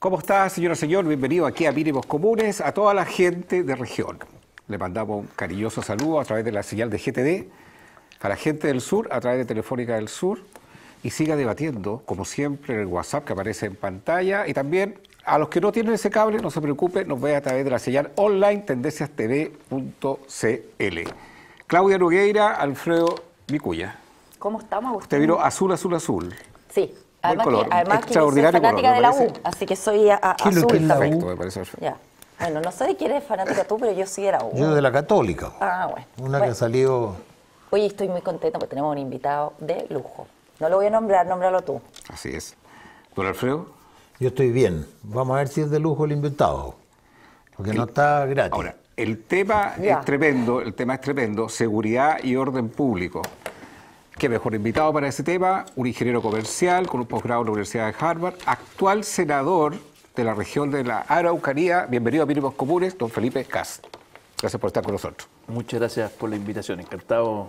¿Cómo está, señora, señor? Bienvenido aquí a Mínimos Comunes, a toda la gente de región. Le mandamos un cariñoso saludo a través de la señal de GTD, a la gente del sur, a través de Telefónica del Sur, y siga debatiendo, como siempre, en el WhatsApp que aparece en pantalla, y también a los que no tienen ese cable, no se preocupe, nos ve a través de la señal online tendenciastv.cl. Claudia Nogueira, Alfredo Vicuña. ¿Cómo estamos, Agustín? Usted vino azul, azul, azul. Sí. Buen color, Además que yo soy extraordinario fanática color, de la ¿me U, parece? así que soy azul Perfecto, también. me parece perfecto. Ya. Bueno, no sé de quién eres fanática tú, pero yo sí era U. Yo de la Católica. Ah, bueno. Una que salió... Oye, estoy muy contenta porque tenemos un invitado de lujo. No lo voy a nombrar, nómbralo tú. Así es. ¿Don Alfredo? Yo estoy bien. Vamos a ver si es de lujo el inventado. Porque no está gratis. Ahora, el tema es tremendo, seguridad y orden público. Qué mejor invitado para ese tema, un ingeniero comercial con un posgrado en la Universidad de Harvard, actual senador de la región de la Araucanía. Bienvenido a Mínimos Comunes, don Felipe Kast. Gracias por estar con nosotros. Muchas gracias por la invitación. Encantado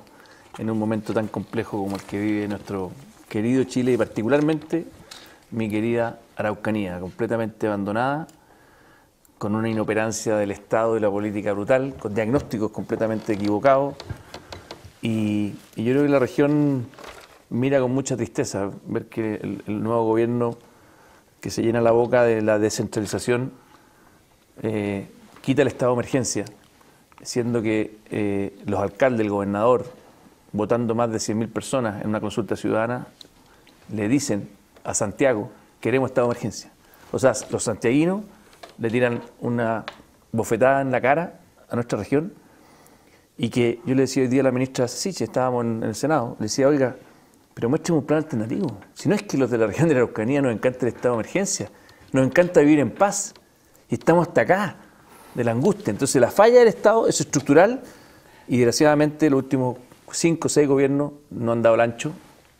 en un momento tan complejo como el que vive nuestro querido Chile y particularmente mi querida Araucanía, completamente abandonada, con una inoperancia del Estado y la política brutal, con diagnósticos completamente equivocados. Y yo creo que la región mira con mucha tristeza ver que el nuevo gobierno que se llena la boca de la descentralización quita el estado de emergencia, siendo que los alcaldes, el gobernador, votando más de 100.000 personas en una consulta ciudadana, le dicen a Santiago, queremos estado de emergencia. O sea, los santiaguinos le tiran una bofetada en la cara a nuestra región. Y que yo le decía hoy día a la ministra Siche, estábamos en el Senado, le decía, oiga, pero muéstrame un plan alternativo. Si no es que los de la región de la Araucanía nos encanta el estado de emergencia, nos encanta vivir en paz, y estamos hasta acá, de la angustia. Entonces la falla del Estado es estructural, y desgraciadamente los últimos 5 o 6 gobiernos no han dado el ancho.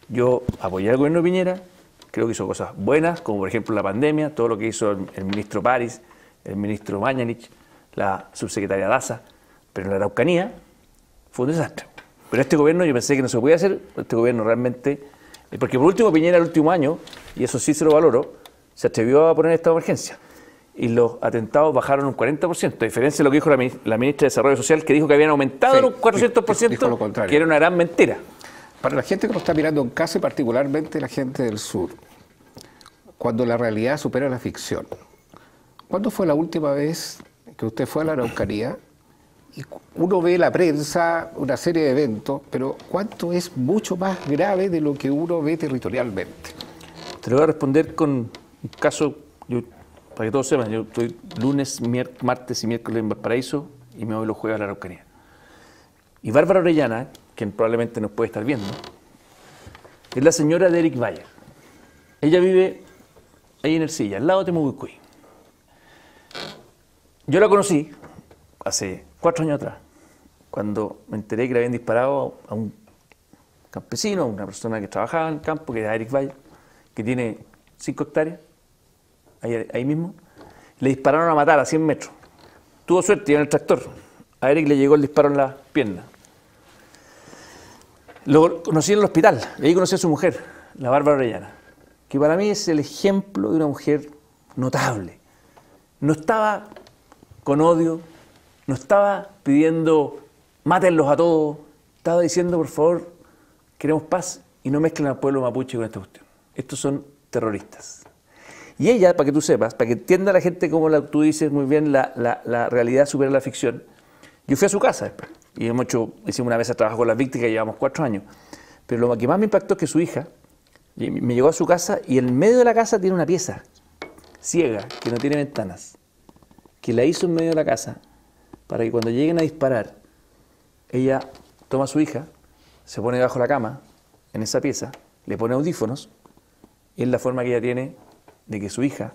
Yo apoyé al gobierno de Piñera, creo que hizo cosas buenas, como por ejemplo la pandemia, todo lo que hizo el ministro París, el ministro Mañalich, la subsecretaria Daza, pero en la Araucanía fue un desastre. Pero este gobierno yo pensé que no se podía hacer, este gobierno realmente, porque por último Piñera el último año, y eso sí se lo valoro, se atrevió a poner estado de emergencia. Y los atentados bajaron un 40%, a diferencia de lo que dijo la ministra de Desarrollo Social, que dijo que habían aumentado en un 400%, lo contrario. que era una gran mentira. Para la gente que nos está mirando en casa y particularmente la gente del sur, cuando la realidad supera la ficción, ¿cuándo fue la última vez que usted fue a la Araucanía? Y uno ve la prensa, una serie de eventos, pero ¿cuánto es mucho más grave de lo que uno ve territorialmente? Te lo voy a responder con un caso, para que todos sepan, yo estoy lunes, martes y miércoles en Valparaíso y me voy los jueves a la Araucanía. Y Bárbara Orellana, quien probablemente nos puede estar viendo, es la señora de Eric Bayer. Ella vive ahí en Ercilla, al lado de Temucuicui. Yo la conocí hace 4 años atrás, cuando me enteré que le habían disparado a un campesino, a una persona que trabajaba en el campo, que era Eric Bayer, que tiene 5 hectáreas, ahí mismo. Le dispararon a matar a 100 metros. Tuvo suerte, iba en el tractor. A Eric le llegó el disparo en la pierna. Lo conocí en el hospital, y ahí conocí a su mujer, la Bárbara Orellana, que para mí es el ejemplo de una mujer notable. No estaba con odio, no estaba pidiendo mátenlos a todos, estaba diciendo por favor, queremos paz y no mezclen al pueblo mapuche con esta cuestión. Estos son terroristas. Y ella, para que tú sepas, para que entienda la gente como tú dices muy bien, la realidad supera la ficción, yo fui a su casa después, y hicimos una mesa de trabajo con las víctimas, llevamos 4 años, pero lo que más me impactó es que su hija me llegó a su casa y en medio de la casa tiene una pieza ciega, que no tiene ventanas, que la hizo en medio de la casa, para que cuando lleguen a disparar, ella toma a su hija, se pone debajo de la cama, en esa pieza, le pone audífonos, y es la forma que ella tiene de que su hija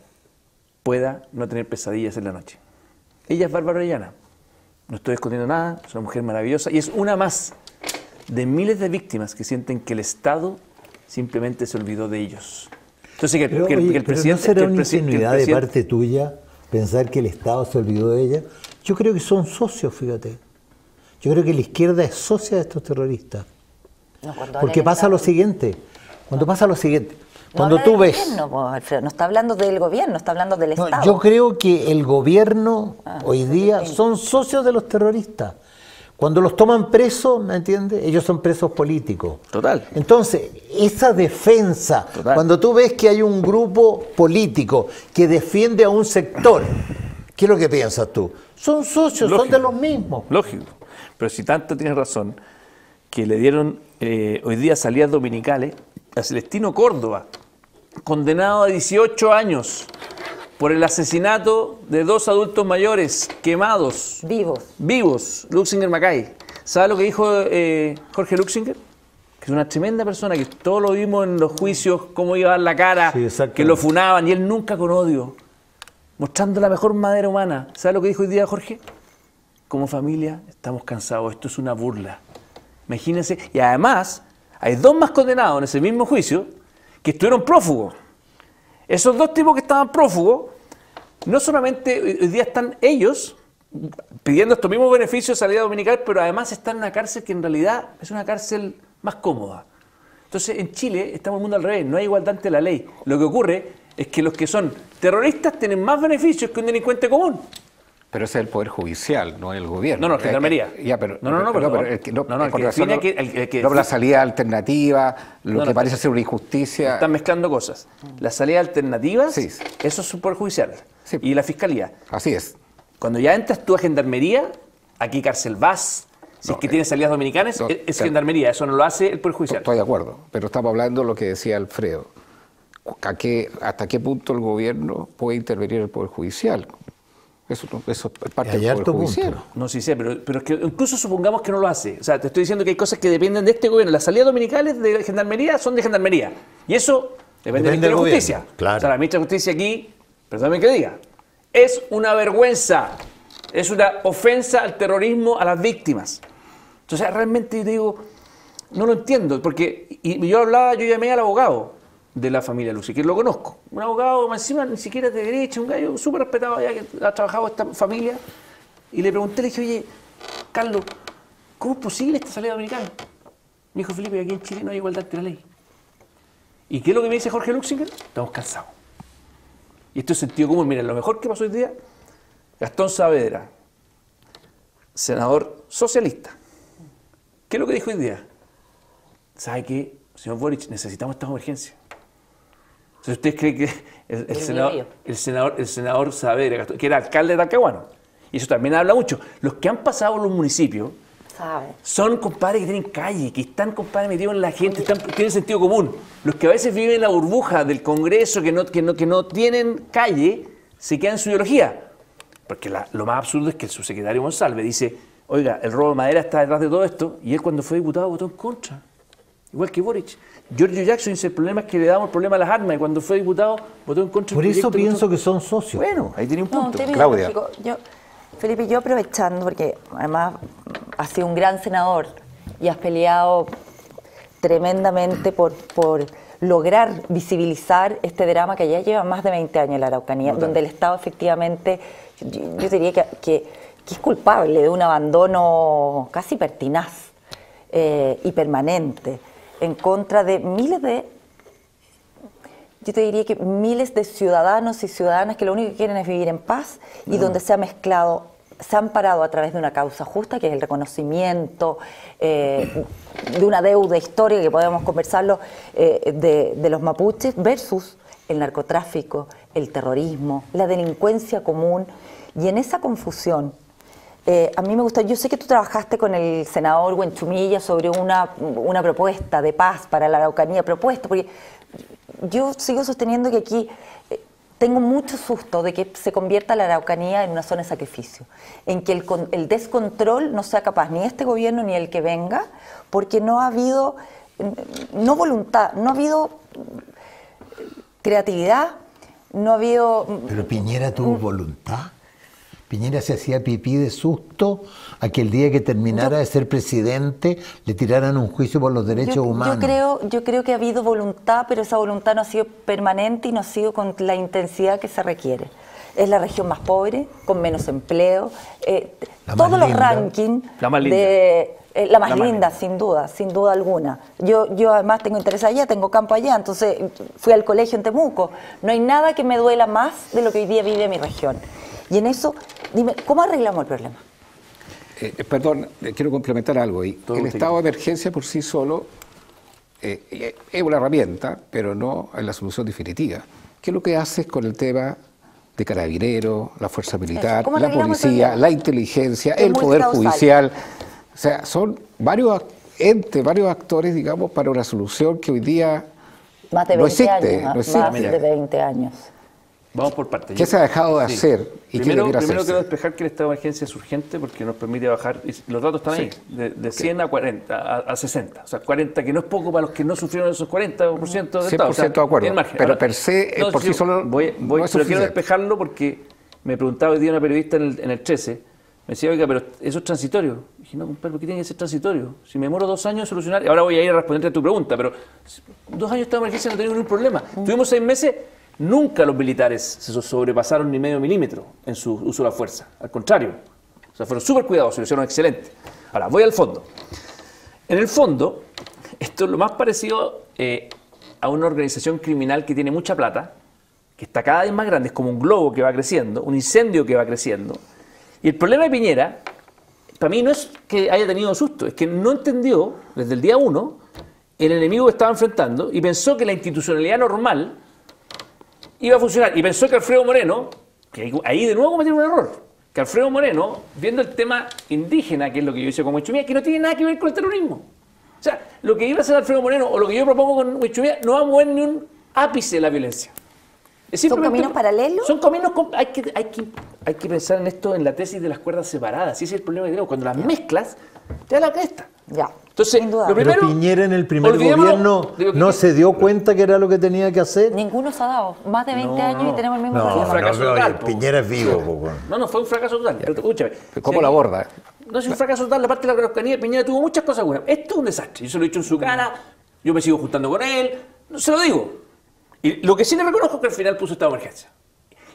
pueda no tener pesadillas en la noche. Ella es Bárbara Orellana, no estoy escondiendo nada, es una mujer maravillosa, y es una más de miles de víctimas que sienten que el Estado simplemente se olvidó de ellos. Entonces, que el presidente... ¿no será una ingenuidad de parte tuya pensar que el Estado se olvidó de ella? Yo creo que son socios, fíjate. Yo creo que la izquierda es socia de estos terroristas. No, porque pasa lo siguiente. Cuando pasa lo siguiente, Cuando tú ves... Gobierno, pues, Alfredo, no está hablando del gobierno, está hablando del Estado. Yo creo que el gobierno hoy día son socios de los terroristas. Cuando los toman presos, ¿me entiendes? Ellos son presos políticos. Total. Entonces, esa defensa, Total. cuando tú ves que hay un grupo político que defiende a un sector, ¿qué es lo que piensas tú? Son socios, Lógico. son de los mismos. Lógico. Pero si tanto tienes razón, que le dieron hoy día salidas dominicales a Celestino Córdoba, condenado a 18 años por el asesinato de 2 adultos mayores quemados, vivos, Luxinger Macay. ¿Sabe lo que dijo Jorge Luxinger? Que es una tremenda persona, que todos lo vimos en los juicios, cómo iba a dar la cara, Sí, que lo funaban, y él nunca con odio, mostrando la mejor madera humana. ¿Sabe lo que dijo hoy día Jorge? Como familia estamos cansados, esto es una burla. Imagínense, y además hay 2 más condenados en ese mismo juicio que estuvieron prófugos. Esos 2 tipos que estaban prófugos, no solamente hoy día están ellos pidiendo estos mismos beneficios de salida dominical, pero además están en una cárcel que en realidad es una cárcel más cómoda. Entonces, en Chile estamos en el mundo al revés, no hay igualdad ante la ley. Lo que ocurre es que los que son terroristas tienen más beneficios que un delincuente común. Pero ese es el Poder Judicial, no el gobierno. No, no, Gendarmería. Ya, pero, la salida alternativa, lo que parece ser una injusticia. Están mezclando cosas. Las salidas alternativas, Sí. eso es un Poder Judicial. Sí. Y la Fiscalía. Así es. Cuando ya entras tú a Gendarmería, aquí cárcel vas, si es que tienes salidas dominicanas, es Gendarmería, eso no lo hace el Poder Judicial. Estoy de acuerdo, pero estamos hablando de lo que decía Alfredo. ¿Hasta qué punto el gobierno puede intervenir el Poder Judicial? Eso es parte Hay del harto Poder Judicial. punto. No, sí sé, pero es que incluso supongamos que no lo hace. O sea, te estoy diciendo que hay cosas que dependen de este gobierno. Las salidas dominicales de Gendarmería son de Gendarmería. Y eso depende del Ministerio de Justicia. Claro. O sea, la ministra de Justicia aquí, perdóname que diga, es una vergüenza. Es una ofensa al terrorismo, a las víctimas. Entonces, realmente yo digo, no lo entiendo. Porque yo llamé al abogado de la familia Lucy, que lo conozco. Un abogado, encima, ni siquiera de derecha, un gallo súper respetado allá que ha trabajado esta familia. Y le pregunté, le dije, oye, Carlos, ¿cómo es posible esta salida dominicana? Me dijo, Felipe, aquí en Chile no hay igualdad ante la ley. ¿Y qué es lo que me dice Jorge Luxinger? Estamos cansados. Y esto es sentido común. Miren, lo mejor que pasó hoy día, Gastón Saavedra, senador socialista. ¿Qué es lo que dijo hoy día? ¿Sabe qué, señor Boric? Necesitamos esta emergencia. Entonces, ¿ustedes creen que el senador Saavedra, que era alcalde de Talcahuano, y eso también habla mucho, los que han pasado por los municipios son compadres que tienen calle, que están, compadres, metidos en la gente, tienen sentido común. Los que a veces viven en la burbuja del Congreso, que no tienen calle, se quedan en su ideología. Porque lo más absurdo es que el subsecretario Monsalve dice, oiga, el robo de madera está detrás de todo esto, y él cuando fue diputado votó en contra. Igual que Boric. Giorgio Jackson dice, el problema es que le damos el problema a las armas, y cuando fue diputado votó en contra. Por eso pienso que son socios. Bueno, ahí tiene un punto. Claudia. Felipe, yo aprovechando, porque además has sido un gran senador y has peleado tremendamente por lograr visibilizar este drama que ya lleva más de 20 años en la Araucanía, donde el Estado efectivamente, yo diría que es culpable de un abandono casi pertinaz y permanente en contra de yo te diría que miles de ciudadanos y ciudadanas que lo único que quieren es vivir en paz y donde se han parado a través de una causa justa, que es el reconocimiento de una deuda histórica, que podemos conversarlo, de los mapuches versus el narcotráfico, el terrorismo, la delincuencia común. Y en esa confusión, a mí me gusta, yo sé que tú trabajaste con el senador Huenchumilla sobre una propuesta de paz para la Araucanía, porque yo sigo sosteniendo que aquí tengo mucho susto de que se convierta la Araucanía en una zona de sacrificio, en que el descontrol no sea capaz ni este gobierno ni el que venga, porque no ha habido voluntad, no ha habido creatividad, no ha habido... Pero Piñera tuvo voluntad. Piñera se hacía pipí de susto a que el día que terminara de ser presidente le tiraran un juicio por los derechos humanos. Yo creo que ha habido voluntad, pero esa voluntad no ha sido permanente y no ha sido con la intensidad que se requiere. Es la región más pobre, con menos empleo. La Todos más los linda. rankings La más linda. la más La más linda, linda. sin duda alguna. Yo además tengo interés allá, tengo campo allá, entonces fui al colegio en Temuco. No hay nada que me duela más de lo que hoy día vive mi región. Y en eso, dime, ¿cómo arreglamos el problema? Perdón, quiero complementar algo. El estado de emergencia por sí solo es una herramienta, pero no es la solución definitiva. ¿Qué es lo que haces con el tema de carabineros, la fuerza militar, ¿Cómo la arreglamos el policía, problema? la inteligencia, Es el poder multicausal. judicial? O sea, son varios entes, varios actores, digamos, para una solución que hoy día Más de 20 no existe. años. No Más existe. de 20 años. Vamos por partes. ¿Qué se ha dejado de Sí. hacer y qué Primero debiera quiero hacerse? despejar que el estado de emergencia es urgente porque nos permite bajar, y los datos están ahí, de 100 a 40, a 60. O sea, 40, que no es poco para los que no sufrieron esos 40% de 100% estado. O sea, de acuerdo, tiene margen. pero Ahora, per se, por sí solo Voy, no es pero quiero suficiente. despejarlo porque me preguntaba hoy día una periodista en el 13, me decía, oiga, pero eso es transitorio. Y dije, no, compadre, ¿por qué tiene que ser transitorio? Si me demoro 2 años en solucionar, ahora voy a ir a responderte a tu pregunta, pero 2 años de estado de emergencia no tengo ningún problema. Tuvimos 6 meses. Nunca los militares se sobrepasaron ni medio milímetro en su uso de la fuerza. Al contrario. O sea, fueron súper cuidadosos y lo hicieron excelente. Ahora, voy al fondo. En el fondo, esto es lo más parecido a una organización criminal que tiene mucha plata, que está cada vez más grande, es como un globo que va creciendo, un incendio que va creciendo. Y el problema de Piñera, para mí no es que haya tenido susto, es que no entendió desde el día 1 el enemigo que estaba enfrentando y pensó que la institucionalidad normal iba a funcionar. Y pensó que Alfredo Moreno, que ahí de nuevo cometieron un error, que Alfredo Moreno, viendo el tema indígena, que es lo que yo hice con Huechumía, que no tiene nada que ver con el terrorismo. O sea, lo que iba a hacer Alfredo Moreno o lo que yo propongo con Huechumía no va a mover ni un ápice de la violencia. Es ¿Son simplemente- caminos paralelos? Son caminos, hay que pensar en esto en la tesis de las cuerdas separadas. Y ese es el problema que tenemos. Cuando las mezclas, te da la cresta. Ya. Entonces, Sin duda. lo Pero primero, Piñera en el primer olvidémonos gobierno de lo que no quiere- se dio cuenta que era lo que tenía que hacer. Ninguno se ha dado. Más de 20 No, años no. y tenemos el mismo No, problema. fracaso no, total, oye, po. Piñera es vivo. po, weón. No, fue un fracaso total. Pero escúchame. ¿Cómo Si la aquí- aborda? No es un fracaso total, la parte de la Araucanía, Piñera tuvo muchas cosas buenas. Esto es un desastre. Yo se lo he dicho en su cara, yo me sigo juntando con él, no se lo digo. Y lo que sí le reconozco es que al final puso estado de emergencia.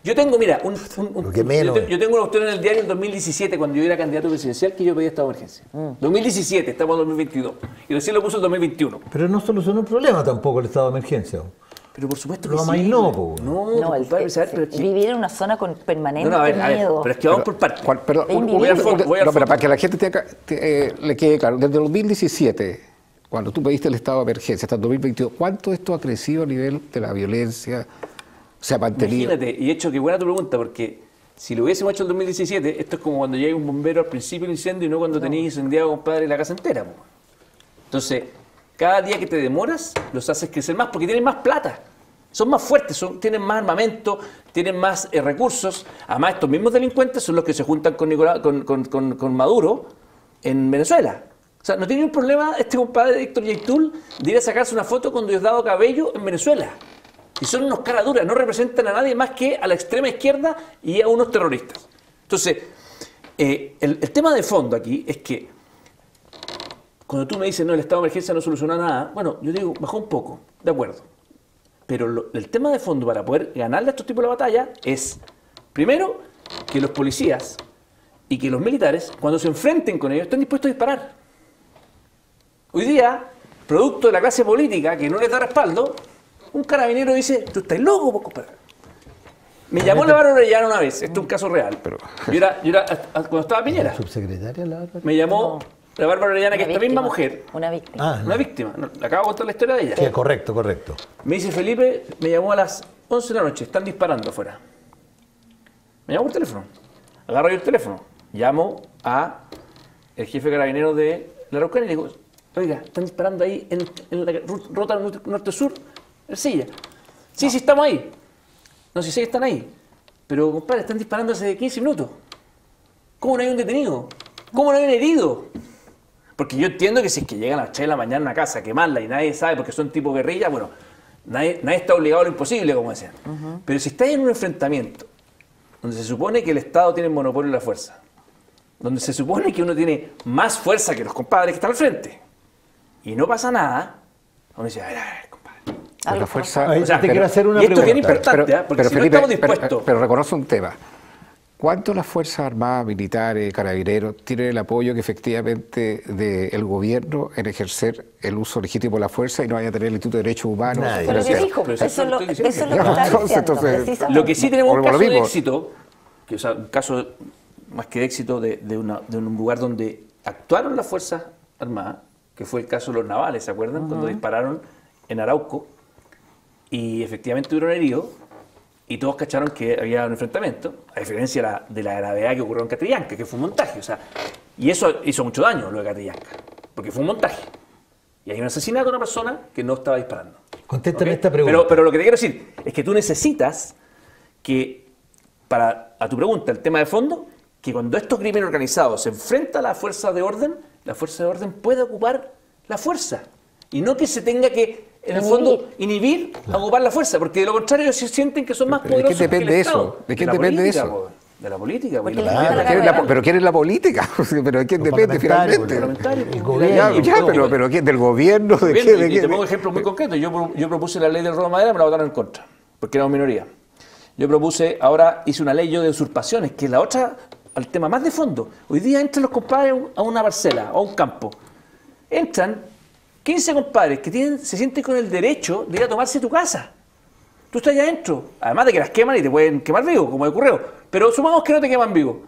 Yo tengo, mira, Lo que menos. yo tengo una cuestión en el diario en 2017, cuando yo era candidato presidencial, que yo pedía estado de emergencia. 2017, estamos en 2022. Y recién lo puso en 2021. Pero no solucionó el problema tampoco el estado de emergencia. Pero por supuesto que Lo sí. amainó, po. No, No, compadre, ¿sabes? Pero es que- vivir en una zona con permanente no, a ver, miedo. pero es que vamos por partes. Perdón, Es invivible. Voy al fondo, voy al no, pero fondo. para que la gente le quede claro, desde 2017, cuando tú pediste el estado de emergencia, hasta el 2022, ¿cuánto esto ha crecido a nivel de la violencia? ¿Se ha mantenido? Imagínate, y de hecho, qué buena tu pregunta, porque si lo hubiésemos hecho en 2017, esto es como cuando llega un bombero al principio del incendio y no cuando tenías incendiado, compadre, la casa entera. Po. Entonces, cada día que te demoras, los haces crecer más porque tienen más plata. Son más fuertes, tienen más armamento, tienen más recursos. Además, estos mismos delincuentes son los que se juntan con, con Maduro en Venezuela. O sea, no tiene un problema este compadre de Héctor Yaitul de ir a sacarse una foto con Diosdado Cabello en Venezuela. Y son unos cara duras, no representan a nadie más que a la extrema izquierda y a unos terroristas. Entonces, el tema de fondo aquí es que cuando tú me dices, no, el estado de emergencia no soluciona nada, bueno, yo digo, bajó un poco, de acuerdo. Pero el tema de fondo para poder ganarle a estos tipos la batalla es, primero, que los policías y que los militares, cuando se enfrenten con ellos, estén dispuestos a disparar. Hoy día, producto de la clase política que no les da respaldo, un carabinero dice, tú estás loco, po, compadre. Me llamó la Bárbara Orellana una vez, esto es un caso real. Yo era cuando estaba Piñera, ¿Subsecretaria la Bárbara? me llamó la Bárbara Orellana, que Una esta misma víctima, mujer, Una víctima. Ah, una víctima, no, le acabo de contar la historia de ella. sí, correcto, correcto. Me dice, Felipe, me llamó a las 11 de la noche, están disparando afuera. Me llamó por teléfono. Agarro yo el teléfono, llamo a el jefe de carabineros de la Araucanía y le digo, oiga, están disparando ahí en la ruta norte-sur, Ercilla. Sí, sí, estamos ahí. No, sí, están ahí. Pero, compadre, están disparando hace 15 minutos. ¿Cómo no hay un detenido? ¿Cómo no hay un herido? Porque yo entiendo que si es que llegan a las 3 de la mañana a una casa a quemarla y nadie sabe porque son tipo guerrilla, bueno, nadie está obligado a lo imposible, como decían. Pero si estáis en un enfrentamiento donde se supone que el Estado tiene el monopolio de la fuerza, donde se supone que uno tiene más fuerza que los compadres que están al frente, y no pasa nada, uno dice, a ver, compadre, Algo la está fuerza... pasando. Ahí O sea, te quiero hacer una y esto es bien pregunta. importante, porque si Felipe, no estamos dispuestos... pero reconoce un tema. ¿Cuánto las Fuerzas Armadas, militares, carabineros tienen el apoyo que efectivamente del gobierno en ejercer el uso legítimo de la fuerza y no vaya a tener el Instituto de Derechos Humanos? Nadie. Pero ¿qué etcétera? dijo? Pero Eso eso es lo estoy que diciendo. está Entonces, diciendo. Precisamente. Lo que sí tenemos un Volvemos a lo caso de mismo. éxito, que, o sea, un caso más que de éxito de un lugar donde actuaron las Fuerzas Armadas, que fue el caso de los navales, ¿se acuerdan? Cuando dispararon en Arauco y efectivamente tuvieron heridos y todos cacharon que había un enfrentamiento, a diferencia de la gravedad que ocurrió en Catrillanca, que fue un montaje. O sea, y eso hizo mucho daño, lo de Catrillanca, porque fue un montaje. Y hay un asesinato de una persona que no estaba disparando. Contéstame ¿Ok? esta pregunta. Pero lo que te quiero decir es que tú necesitas que, a tu pregunta, el tema de fondo, que cuando estos crímenes organizados se enfrentan a la fuerza de orden, la fuerza de orden puede ocupar la fuerza. Y no que se tenga que, en el fondo, inhibir a ocupar la fuerza, porque de lo contrario ellos se sienten que son más Pero ¿de qué poderosos que el depende Estado. eso? ¿De quién la depende política, eso? po. De la política. Porque po. Y les la- gusta la ¿Quién es carrera. pero ¿quién es la política? ¿Pero de quién Los depende parlamentarios, finalmente? parlamentarios, el po. gobierno. Ya, todo. pero ¿quién? ¿Del gobierno? ¿De Bien, qué? y ¿De qué? te pongo un ejemplo muy concreto. Yo propuse la ley del robo de madera, me la votaron en contra, porque éramos minoría. Yo propuse, ahora hice una ley yo de usurpaciones, que es la otra, al tema más de fondo. Hoy día entran los compadres a una parcela, a un campo. Entran 15 compadres que se sienten con el derecho de ir a tomarse tu casa. Tú estás allá adentro, además de que las queman y te pueden quemar vivo, como ocurrió. Pero supongamos que no te queman vivo.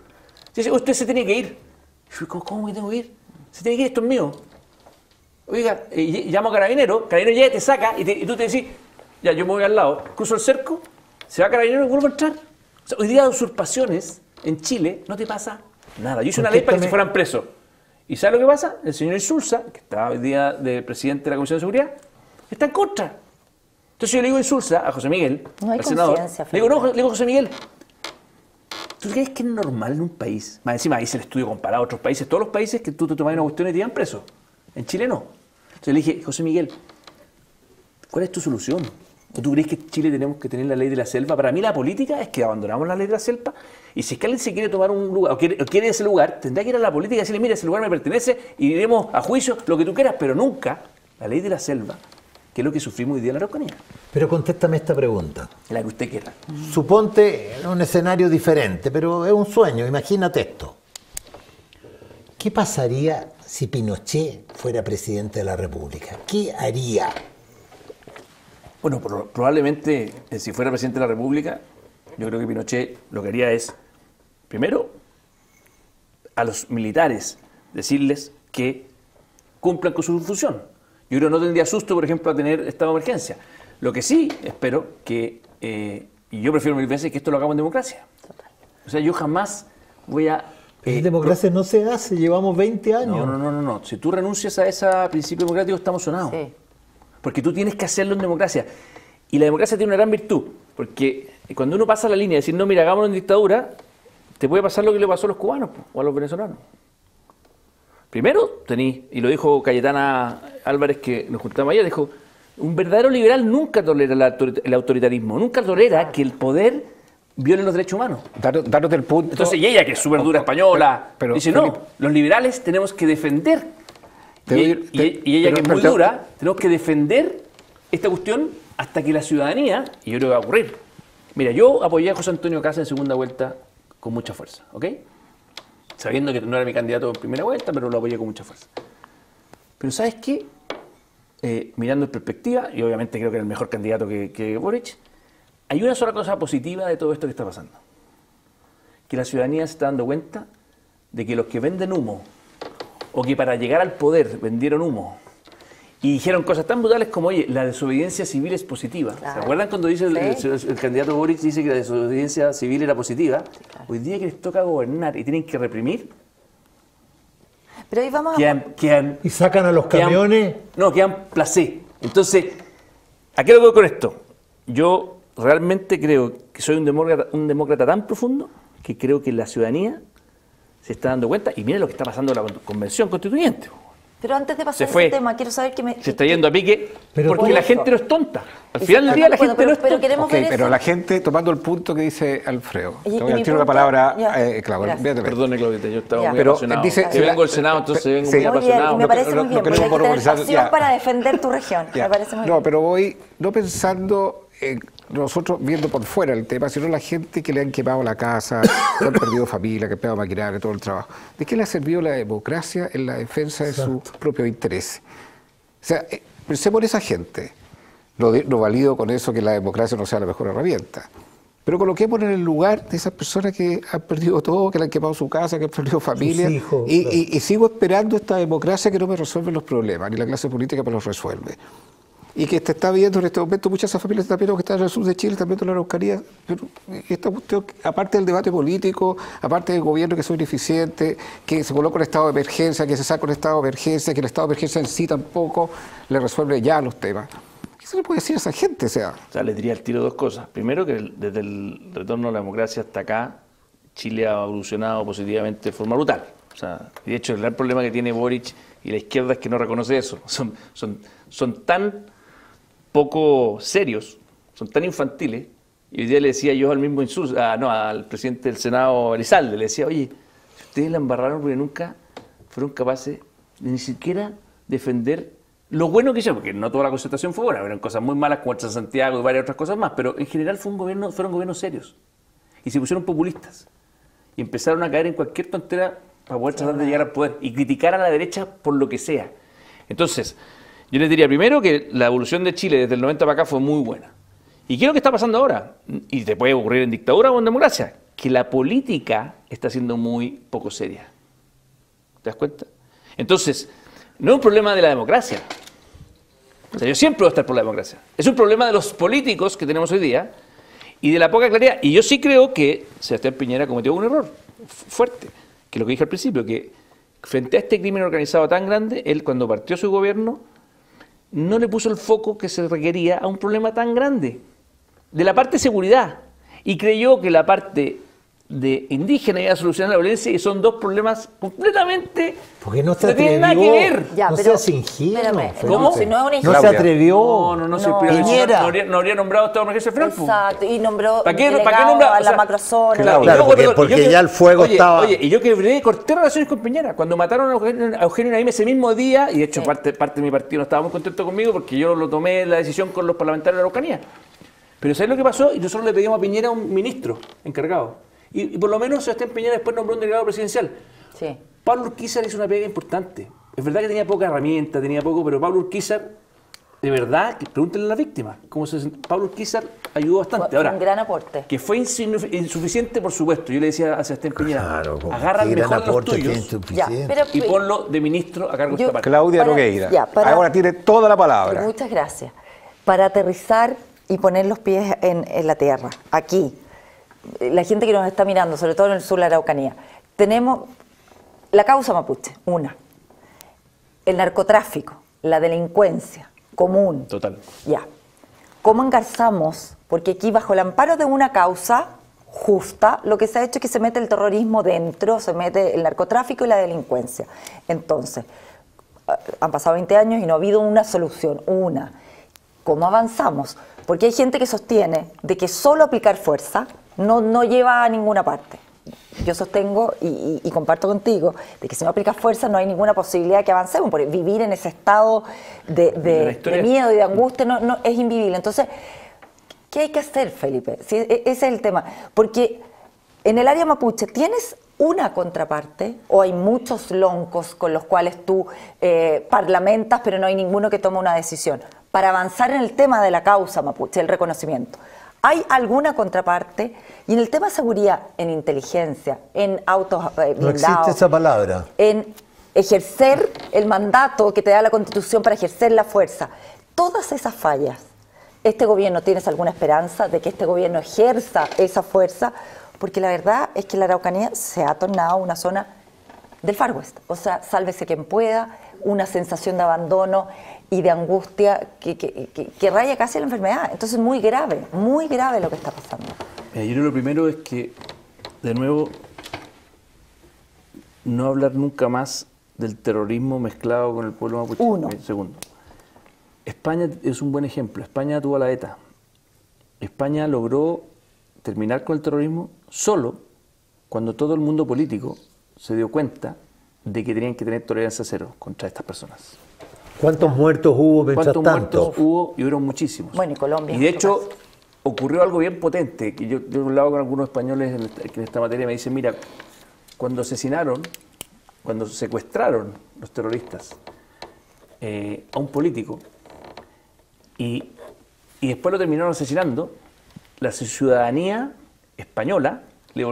Dice, usted se tiene que ir. Y yo, ¿cómo que tengo que ir? Se tiene que ir, esto es mío. Oiga, llamo a Carabinero llega y te saca y tú te decís, ya, yo me voy al lado, cruzo el cerco, se va Carabinero y vuelvo a entrar. O sea, hoy día de usurpaciones en Chile no te pasa nada. Yo hice una ley para que se fueran presos. ¿Y sabe lo que pasa? El señor Insulza, que está hoy día de presidente de la Comisión de Seguridad, está en contra. Entonces yo le digo a Insulza, a José Miguel, No hay al senador, conciencia, le digo, no, Felipe. le digo, José Miguel, ¿tú crees que es normal en un país? Más encima hice el estudio comparado a otros países, todos los países que tú te tomas una cuestión y te llevan preso. En Chile no. Entonces le dije, José Miguel, ¿cuál es tu solución? ¿O tú crees que en Chile tenemos que tener la ley de la selva? Para mí la política es que abandonamos la ley de la selva y si es que alguien se quiere tomar un lugar o quiere ese lugar, tendrá que ir a la política y decirle, mira, ese lugar me pertenece y iremos a juicio, lo que tú quieras, pero nunca la ley de la selva, que es lo que sufrimos hoy día en la Araucanía, Pero contéstame esta pregunta. la que usted quiera. Suponte un escenario diferente, pero es un sueño, imagínate esto. ¿Qué pasaría si Pinochet fuera presidente de la República? ¿Qué haría? Bueno, probablemente si fuera presidente de la República, yo creo que Pinochet lo que haría es, primero, a los militares decirles que cumplan con su función. Yo creo que no tendría susto, por ejemplo, a tener estado de emergencia. Lo que sí espero que, y yo prefiero mil veces que esto lo hagamos en democracia. O sea, yo jamás voy a... En democracia no se hace, llevamos 20 años. No. Si tú renuncias a ese principio democrático, estamos sonados. Sí. Porque tú tienes que hacerlo en democracia. Y la democracia tiene una gran virtud, porque cuando uno pasa la línea de decir, no, mira, hagámoslo en dictadura, te puede pasar lo que le pasó a los cubanos o a los venezolanos. Primero, y lo dijo Cayetana Álvarez, que nos juntamos ayer, dijo, un verdadero liberal nunca tolera el autoritarismo, nunca tolera que el poder viole los derechos humanos. Daros del punto... Entonces, y ella, que es súper dura española, pero, dice, Felipe, no, los liberales tenemos que defender. Te Y doy- ella, pero- que es muy pero- dura, tenemos que defender esta cuestión hasta que la ciudadanía, y yo creo que va a ocurrir. Mira, yo apoyé a José Antonio Caz en segunda vuelta con mucha fuerza, ¿ok? Sabiendo que no era mi candidato en primera vuelta, pero lo apoyé con mucha fuerza. Pero ¿sabes qué? Mirando en perspectiva, y obviamente creo que era el mejor candidato que Boric, hay una sola cosa positiva de todo esto que está pasando. Que la ciudadanía se está dando cuenta de que los que venden humo, o que para llegar al poder vendieron humo, y dijeron cosas tan brutales como, oye, la desobediencia civil es positiva. Claro. ¿Se acuerdan cuando dice Sí. el candidato Boric dice que la desobediencia civil era positiva? claro. Hoy día que les toca gobernar y tienen que reprimir, Pero ahí vamos a... quedan Y sacan a los camiones. quedan placé. Entonces, ¿a qué lo voy con esto? Yo realmente creo que soy un demócrata tan profundo que creo que la ciudadanía se está dando cuenta, y mira lo que está pasando en la convención constituyente. Pero antes de se pasar fue, ese tema, quiero saber que me... se está yendo a pique, Pero porque por la eso. gente no es tonta. Al final del día la gente no es pero tonta. queremos Ok, ver pero eso. la gente, tomando el punto que dice Alfredo, Y te voy a mi decir una punto- palabra, ya, claro, gracias. véate. Perdone, Claudita, yo estaba Ya. muy Pero, apasionado. dice- que vengo del Senado, entonces vengo sí. muy Muy Muy bien, apasionado. y me parece lo- muy lo bien, queremos porque hay que tener monopolizar, pasión ya. para defender tu región. Ya. Me parece muy No, bien. pero voy, no pensando en nosotros viendo por fuera el tema, sino la gente que le han quemado la casa, que han perdido familia, que han perdido maquinaria, todo el trabajo. ¿De qué le ha servido la democracia en la defensa de sus propios intereses? O sea, pensemos en esa gente. No valido con eso que la democracia no sea la mejor herramienta. Pero coloquemos en el lugar de esas personas que han perdido todo, que le han quemado su casa, que han perdido familia. hijos, y, claro. y sigo esperando esta democracia que no me resuelve los problemas, ni la clase política me los resuelve. Y que te está viendo en este momento, muchas de esas familias están viendo que están en el sur de Chile, están viendo la Araucanía. Pero esta cuestión, aparte del debate político, aparte del gobierno que es ineficiente, que se coloca un estado de emergencia, que se saca un estado de emergencia, que el estado de emergencia en sí tampoco le resuelve ya los temas. ¿Qué se le puede decir a esa gente? O sea, Les diría al tiro dos cosas. Primero, que desde el retorno a la democracia hasta acá, Chile ha evolucionado positivamente de forma brutal. O sea, de hecho, el gran problema que tiene Boric y la izquierda es que no reconoce eso. Son tan poco serios, son tan infantiles. Y hoy día le decía yo al mismo al presidente del Senado, Elizalde, le decía, oye, si ustedes la embarraron porque nunca fueron capaces de ni siquiera defender lo bueno que hicieron, porque no toda la concertación fue buena, hubieron cosas muy malas como el Santiago y varias otras cosas más, pero en general fueron gobiernos serios. Y se pusieron populistas. Y empezaron a caer en cualquier tontera para poder tratar de llegar al poder y criticar a la derecha por lo que sea. Entonces, yo les diría primero que la evolución de Chile desde el 90 para acá fue muy buena. ¿Y qué es lo que está pasando ahora? Y te puede ocurrir en dictadura o en democracia, que la política está siendo muy poco seria. ¿Te das cuenta? Entonces, no es un problema de la democracia. O sea, yo siempre voy a estar por la democracia. Es un problema de los políticos que tenemos hoy día y de la poca claridad. Y yo sí creo que Sebastián Piñera cometió un error fuerte, que es lo que dije al principio, que frente a este crimen organizado tan grande, él cuando partió su gobierno no le puso el foco que se requería a un problema tan grande, de la parte de seguridad, y creyó que la parte de indígena iba a solucionar la violencia, y son dos problemas completamente Porque no se no tienen nada atrevió. que ver. Ya, No pero- seas ingenuo, espérame, Felipe. ¿cómo? Si no es una No se ingenuidad. atrevió. No, No. Piñera. no habría nombrado estado de emergencia final. po. Exacto, y nombró ¿Para qué delegado nombrar? a O la sea, macrozona. Claro, y yo, porque perdón, ya el fuego estaba- Oye, y yo quebré, corté relaciones con Piñera. Cuando mataron a Eugenio Naim ese mismo día, y de hecho Sí. parte de mi partido no estaba muy contento conmigo porque yo lo tomé la decisión con los parlamentarios de la Araucanía. Pero ¿sabes lo que pasó? Y nosotros le pedimos a Piñera un ministro encargado. Y por lo menos Sebastián Piñera después nombró un delegado presidencial. Sí. Pablo Urquizar hizo una pega importante. Es verdad que tenía poca herramienta, tenía poco, pero Pablo Urquizar, de verdad, que pregúntenle a la víctima. Pablo Urquizar ayudó bastante. Fue Ahora, un gran aporte. que fue insuficiente, por supuesto. Yo le decía a Sebastián Piñera, Claro, agarra qué gran mejor los aporte que tuyos insuficiente. pero- y ponlo de ministro a cargo de Yo- esta parte. Claudia Para- Nogueira. ya, para- Ahora tiene toda la palabra. Muchas gracias. Para aterrizar y poner los pies en la tierra, aquí, la gente que nos está mirando, sobre todo en el sur de la Araucanía, tenemos la causa mapuche, una, el narcotráfico, la delincuencia común. Total. Ya. ¿Cómo engarzamos? Porque aquí bajo el amparo de una causa justa, lo que se ha hecho es que se mete el terrorismo dentro, se mete el narcotráfico y la delincuencia. Entonces, han pasado 20 años y no ha habido una solución, una. ¿Cómo avanzamos? Porque hay gente que sostiene de que solo aplicar fuerza no lleva a ninguna parte. Yo sostengo y comparto contigo de que si no aplicas fuerza no hay ninguna posibilidad que avancemos, porque vivir en ese estado de miedo y de angustia no es invivible. Entonces, ¿qué hay que hacer, Felipe? Sí, ese es el tema. Porque en el área mapuche, ¿tienes una contraparte o hay muchos loncos con los cuales tú parlamentas, pero no hay ninguno que tome una decisión? Para avanzar en el tema de la causa mapuche, el reconocimiento. ¿Hay alguna contraparte? Y en el tema de seguridad, en inteligencia, en autos blindados, No existe esa palabra. en ejercer el mandato que te da la Constitución para ejercer la fuerza. Todas esas fallas, ¿este gobierno tienes alguna esperanza de que este gobierno ejerza esa fuerza? Porque la verdad es que la Araucanía se ha tornado una zona del Far West. O sea, sálvese quien pueda, una sensación de abandono y de angustia que raya casi la enfermedad. Entonces, muy grave lo que está pasando. Yo creo que lo primero es que, de nuevo, no hablar nunca más del terrorismo mezclado con el pueblo mapuche. Uno. Segundo. España es un buen ejemplo. España tuvo a la ETA. España logró terminar con el terrorismo solo cuando todo el mundo político se dio cuenta de que tenían que tener tolerancia cero contra estas personas. ¿Cuántos muertos hubo mientras ¿Cuántos tanto? muertos hubo? Y hubieron muchísimos. Bueno, y Colombia. Y de en hecho, otro caso. ocurrió algo bien potente, que yo he hablado con algunos españoles en esta materia, me dicen, mira, cuando asesinaron, cuando secuestraron los terroristas a un político y después lo terminaron asesinando, la ciudadanía española le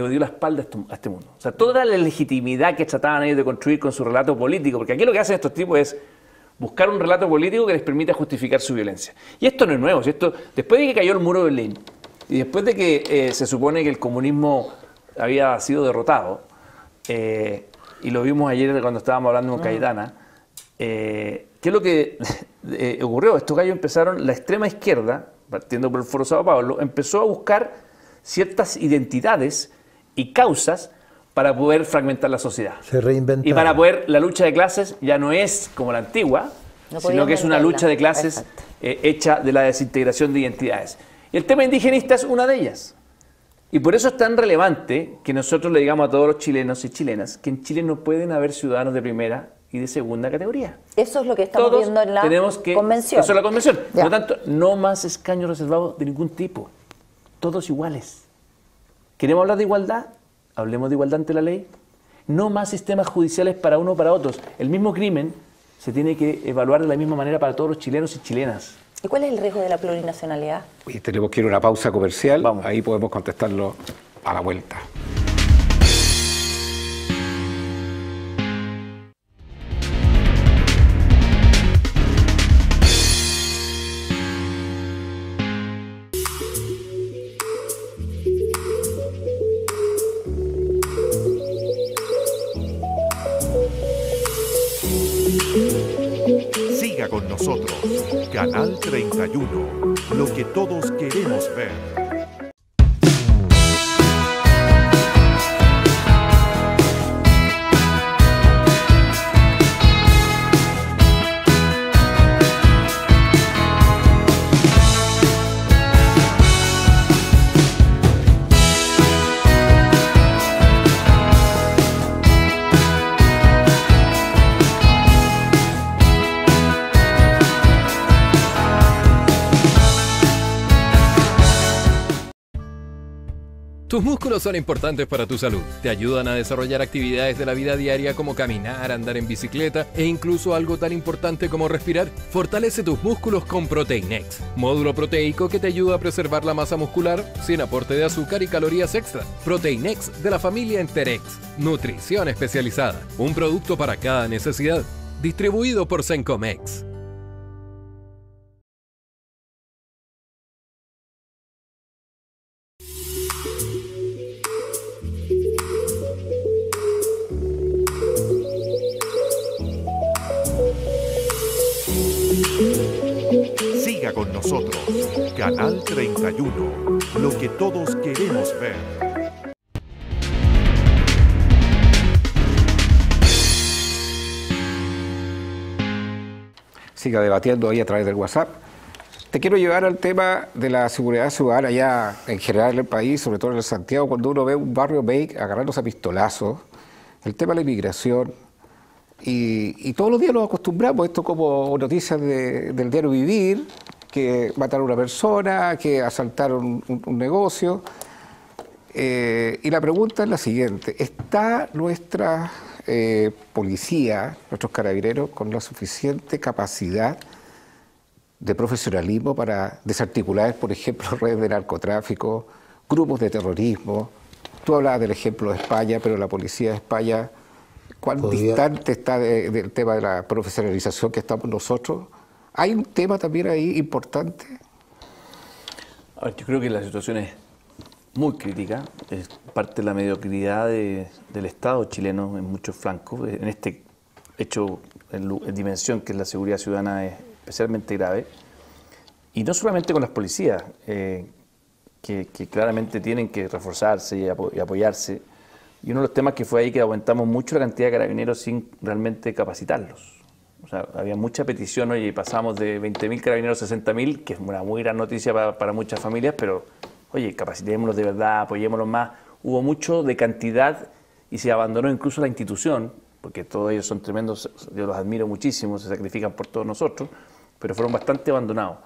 dio la espalda a este mundo. O sea, toda la legitimidad que trataban ellos de construir con su relato político, porque aquí lo que hacen estos tipos es buscar un relato político que les permita justificar su violencia. Y esto no es nuevo, ¿cierto? Después de que cayó el muro de Berlín y después de que se supone que el comunismo había sido derrotado, y lo vimos ayer cuando estábamos hablando con Cayetana, ¿qué es lo que ocurrió? Estos gallos empezaron, la extrema izquierda, partiendo por el Foro Sao Paulo, empezó a buscar ciertas identidades y causas para poder fragmentar la sociedad. Se reinventaron. Y para poder, la lucha de clases ya no es como la antigua, No sino podían que es una venderla. lucha de clases Exacto. hecha de la desintegración de identidades. Y el tema indigenista es una de ellas. Y por eso es tan relevante que nosotros le digamos a todos los chilenos y chilenas que en Chile no pueden haber ciudadanos de primera y de segunda categoría. Eso es lo que estamos Todos viendo en la tenemos que, convención. Eso es la convención. Ya. Por lo tanto, no más escaños reservados de ningún tipo. Todos iguales. ¿Queremos hablar de igualdad? Hablemos de igualdad ante la ley. No más sistemas judiciales para uno o para otros. El mismo crimen se tiene que evaluar de la misma manera para todos los chilenos y chilenas. ¿Y cuál es el riesgo de la plurinacionalidad? Y tenemos que ir a una pausa comercial, Vamos. ahí podemos contestarlo a la vuelta. Siga con nosotros, Canal 31, lo que todos queremos ver. Tus músculos son importantes para tu salud. Te ayudan a desarrollar actividades de la vida diaria como caminar, andar en bicicleta e incluso algo tan importante como respirar. Fortalece tus músculos con Proteinex, módulo proteico que te ayuda a preservar la masa muscular sin aporte de azúcar y calorías extra. Proteinex de la familia Enterex. Nutrición especializada. Un producto para cada necesidad. Distribuido por Sencomex. Siga con nosotros, Canal 31, lo que todos queremos ver. Siga debatiendo ahí a través del WhatsApp. Te quiero llevar al tema de la seguridad ciudadana ya en general en el país, sobre todo en el Santiago, cuando uno ve un barrio Bake agarrándose a pistolazos, el tema de la inmigración, y todos los días nos acostumbramos, esto como noticias del diario Vivir, que mataron a una persona, que asaltaron un negocio, y la pregunta es la siguiente, ¿está nuestra policía, nuestros carabineros, con la suficiente capacidad de profesionalismo para desarticular, por ejemplo, redes de narcotráfico, grupos de terrorismo? Tú hablabas del ejemplo de España, pero la policía de España, ¿cuán distante está del tema de la profesionalización que estamos nosotros? ¿Hay un tema también ahí importante? A ver, yo creo que la situación es muy crítica, es parte de la mediocridad del Estado chileno en muchos flancos, en este hecho en dimensión que es la seguridad ciudadana es especialmente grave, y no solamente con las policías, que claramente tienen que reforzarse y apoyarse Y uno de los temas que fue ahí que aumentamos mucho la cantidad de carabineros sin realmente capacitarlos. O sea, había mucha petición, oye, y pasamos de 20.000 carabineros a 60.000, que es una muy gran noticia para muchas familias, pero, oye, capacitémoslos de verdad, apoyémoslos más. Hubo mucho de cantidad y se abandonó incluso la institución, porque todos ellos son tremendos, yo los admiro muchísimo, se sacrifican por todos nosotros, pero fueron bastante abandonados.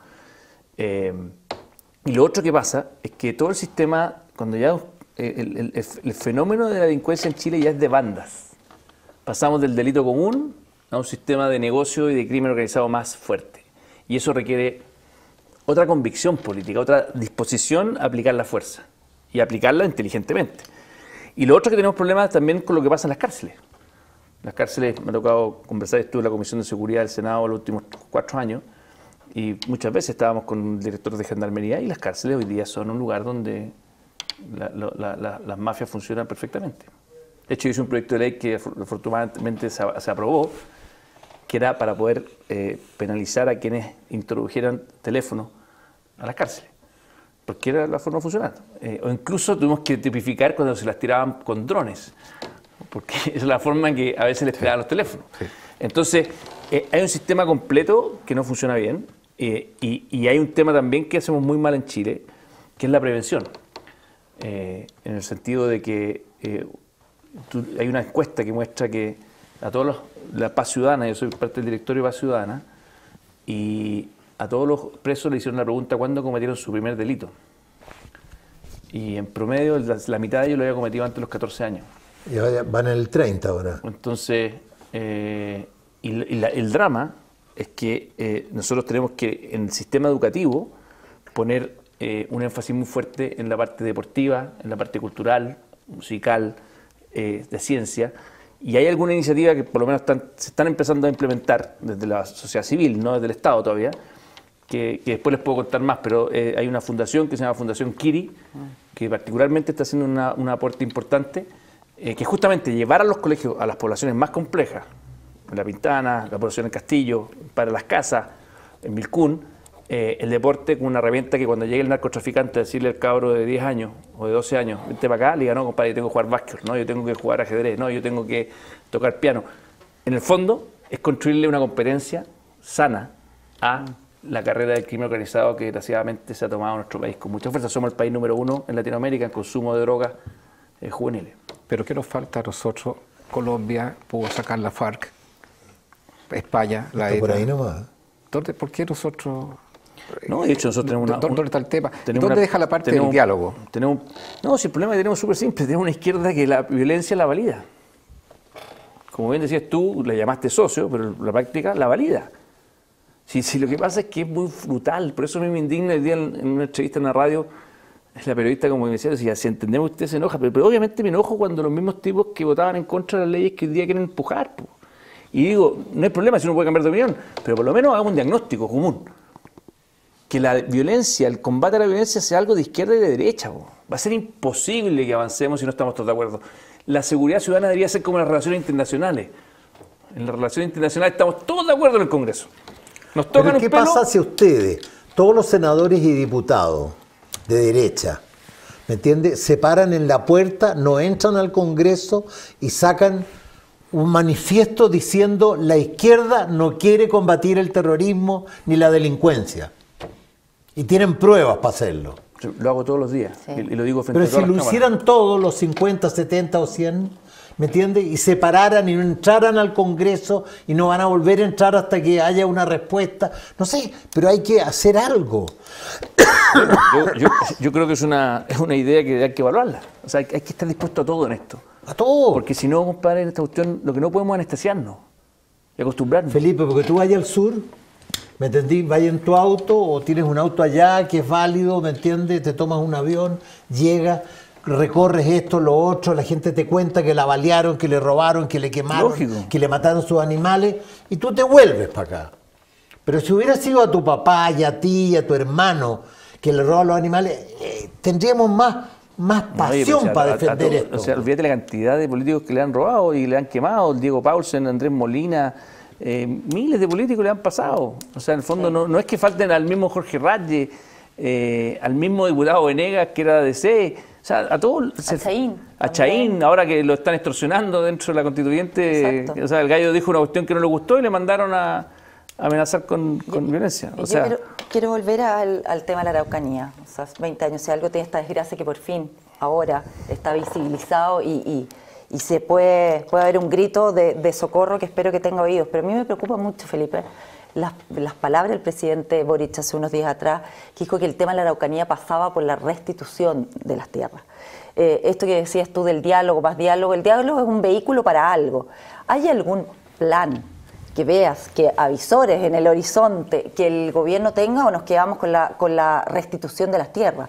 Y lo otro que pasa es que todo el sistema, cuando ya el fenómeno de la delincuencia en Chile ya es de bandas. Pasamos del delito común a un sistema de negocio y de crimen organizado más fuerte. Y eso requiere otra convicción política, otra disposición a aplicar la fuerza y aplicarla inteligentemente. Y lo otro que tenemos problemas también con lo que pasa en las cárceles. Las cárceles, me ha tocado conversar, estuve en la Comisión de Seguridad del Senado los últimos 4 años y muchas veces estábamos con el director de Gendarmería y las cárceles hoy día son un lugar donde las mafias funcionan perfectamente. De hecho, hice un proyecto de ley que afortunadamente se aprobó, que era para poder penalizar a quienes introdujeran teléfonos a las cárceles, porque era la forma de funcionar. O incluso tuvimos que tipificar cuando se las tiraban con drones, porque es la forma en que a veces les pegaban los teléfonos. Sí. Entonces, hay un sistema completo que no funciona bien y hay un tema también que hacemos muy mal en Chile, que es la prevención. En el sentido de que hay una encuesta que muestra que a todos la Paz Ciudadana, yo soy parte del directorio de Paz Ciudadana, y a todos los presos le hicieron la pregunta ¿cuándo cometieron su primer delito? Y en promedio la mitad de ellos lo había cometido antes de los 14 años. Y van en el 30 ahora. Entonces, el drama es que nosotros tenemos que en el sistema educativo poner un énfasis muy fuerte en la parte deportiva, en la parte cultural, musical, de ciencia, y hay alguna iniciativa que por lo menos se están empezando a implementar desde la sociedad civil, no desde el Estado todavía, que después les puedo contar más, pero hay una fundación que se llama Fundación Kiri, que particularmente está haciendo un aporte importante, que justamente llevar a los colegios a las poblaciones más complejas, en La Pintana, la población en Castillo, para las casas, en Vilcún, el deporte con una herramienta que cuando llegue el narcotraficante a decirle al cabro de 10 años o de 12 años, vente para acá, le diga, no, compadre, yo tengo que jugar básquet, no, yo tengo que jugar ajedrez, no, yo tengo que tocar piano. En el fondo, es construirle una competencia sana a la carrera del crimen organizado que desgraciadamente se ha tomado en nuestro país con mucha fuerza. Somos el país número 1 en Latinoamérica en consumo de drogas juveniles. Pero ¿qué nos falta a nosotros? Colombia pudo sacar la FARC, España, la ETA. Por ahí nomás. ¿Por qué nosotros...? No, de hecho nosotros tenemos ¿Dónde está el tema? ¿Dónde deja la parte del diálogo? No, si el problema que tenemos es súper simple, tenemos una izquierda que la violencia la valida. Como bien decías tú, la llamaste socio, pero la práctica la valida. Si lo que pasa es que es muy brutal, por eso a mí me indigna el día en una entrevista en la radio, la periodista como me decía, si entendemos que usted se enoja, pero obviamente me enojo cuando los mismos tipos que votaban en contra de las leyes que hoy día quieren empujar. Po. Y digo, no hay problema si uno puede cambiar de opinión, pero por lo menos hagamos un diagnóstico común. Que la violencia, el combate a la violencia sea algo de izquierda y de derecha. Po. Va a ser imposible que avancemos si no estamos todos de acuerdo. La seguridad ciudadana debería ser como las relaciones internacionales. En las relaciones internacionales estamos todos de acuerdo en el Congreso. Nos tocan ¿Pero qué pasa si ustedes, todos los senadores y diputados de derecha, ¿me entiende?, se paran en la puerta, no entran al Congreso y sacan un manifiesto diciendo la izquierda no quiere combatir el terrorismo ni la delincuencia? Y tienen pruebas para hacerlo. Lo hago todos los días, sí. Y lo digo frente Pero a todas si lo las hicieran cámaras. todos, los 50, 70 o 100, ¿me entiende?, y se pararan y no entraran al Congreso y no van a volver a entrar hasta que haya una respuesta. No sé, pero hay que hacer algo. Yo creo que es una idea que hay que evaluarla. O sea, hay que estar dispuesto a todo en esto. A todo. Porque si no, compadre, en esta cuestión, lo que no podemos es anestesiarnos y acostumbrarnos. Felipe, porque tú vayas al sur, ¿me entendí? Vayas en tu auto o tienes un auto allá que es válido, ¿me entiendes? Te tomas un avión, llegas, recorres esto, lo otro, la gente te cuenta que la balearon, que le robaron, que le quemaron, Lógico. que le mataron sus animales y tú te vuelves para acá. Pero si hubiera sido a tu papá y a ti y a tu hermano que le roban los animales, tendríamos más pasión para defender esto. O sea, olvídate la cantidad de políticos que le han robado y le han quemado, el Diego Paulsen, Andrés Molina, miles de políticos le han pasado. O sea, en el fondo no es que falten al mismo Jorge Radje, al mismo diputado Venegas que era de DC. O sea, a todos. A Chaín. A Chaín, ahora que lo están extorsionando dentro de la constituyente. Exacto. O sea, el gallo dijo una cuestión que no le gustó y le mandaron a amenazar con violencia. O sea, quiero volver al tema de la Araucanía. O sea, 20 años, si algo tiene esta desgracia que por fin, ahora, está visibilizado y se puede haber un grito de socorro que espero que tenga oídos. Pero a mí me preocupa mucho, Felipe, las palabras del presidente Boric hace unos días atrás, que dijo que el tema de la Araucanía pasaba por la restitución de las tierras. Esto que decías tú del diálogo, más diálogo, el diálogo es un vehículo para algo. ¿Hay algún plan que veas, que avisores en el horizonte que el gobierno tenga, o nos quedamos con la restitución de las tierras?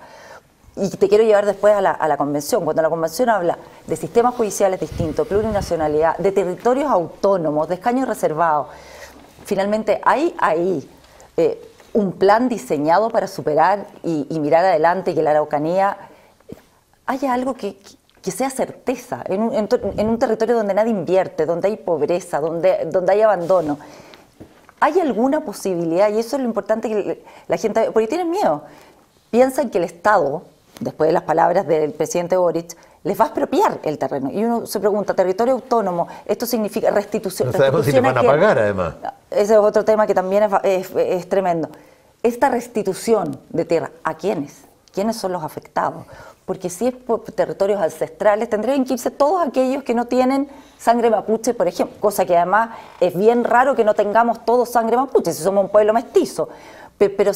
Y te quiero llevar después a la convención. Cuando la convención habla de sistemas judiciales distintos, plurinacionalidad, de territorios autónomos, de escaños reservados, finalmente hay ahí un plan diseñado para superar y mirar adelante, y que la Araucanía haya algo que sea certeza en un territorio donde nadie invierte, donde hay pobreza, donde hay abandono. ¿Hay alguna posibilidad? Y eso es lo importante, que la gente, porque tienen miedo, piensan que el Estado, después de las palabras del presidente Boric, les va a expropiar el terreno. Y uno se pregunta, territorio autónomo, ¿esto significa restitución? No sabemos si les van a pagar, además. Ese es otro tema que también es tremendo. Esta restitución de tierra, ¿a quiénes? ¿Quiénes son los afectados? Porque si es por territorios ancestrales, tendrían que irse todos aquellos que no tienen sangre mapuche, por ejemplo, cosa que además es bien raro que no tengamos todos sangre mapuche, si somos un pueblo mestizo. Pero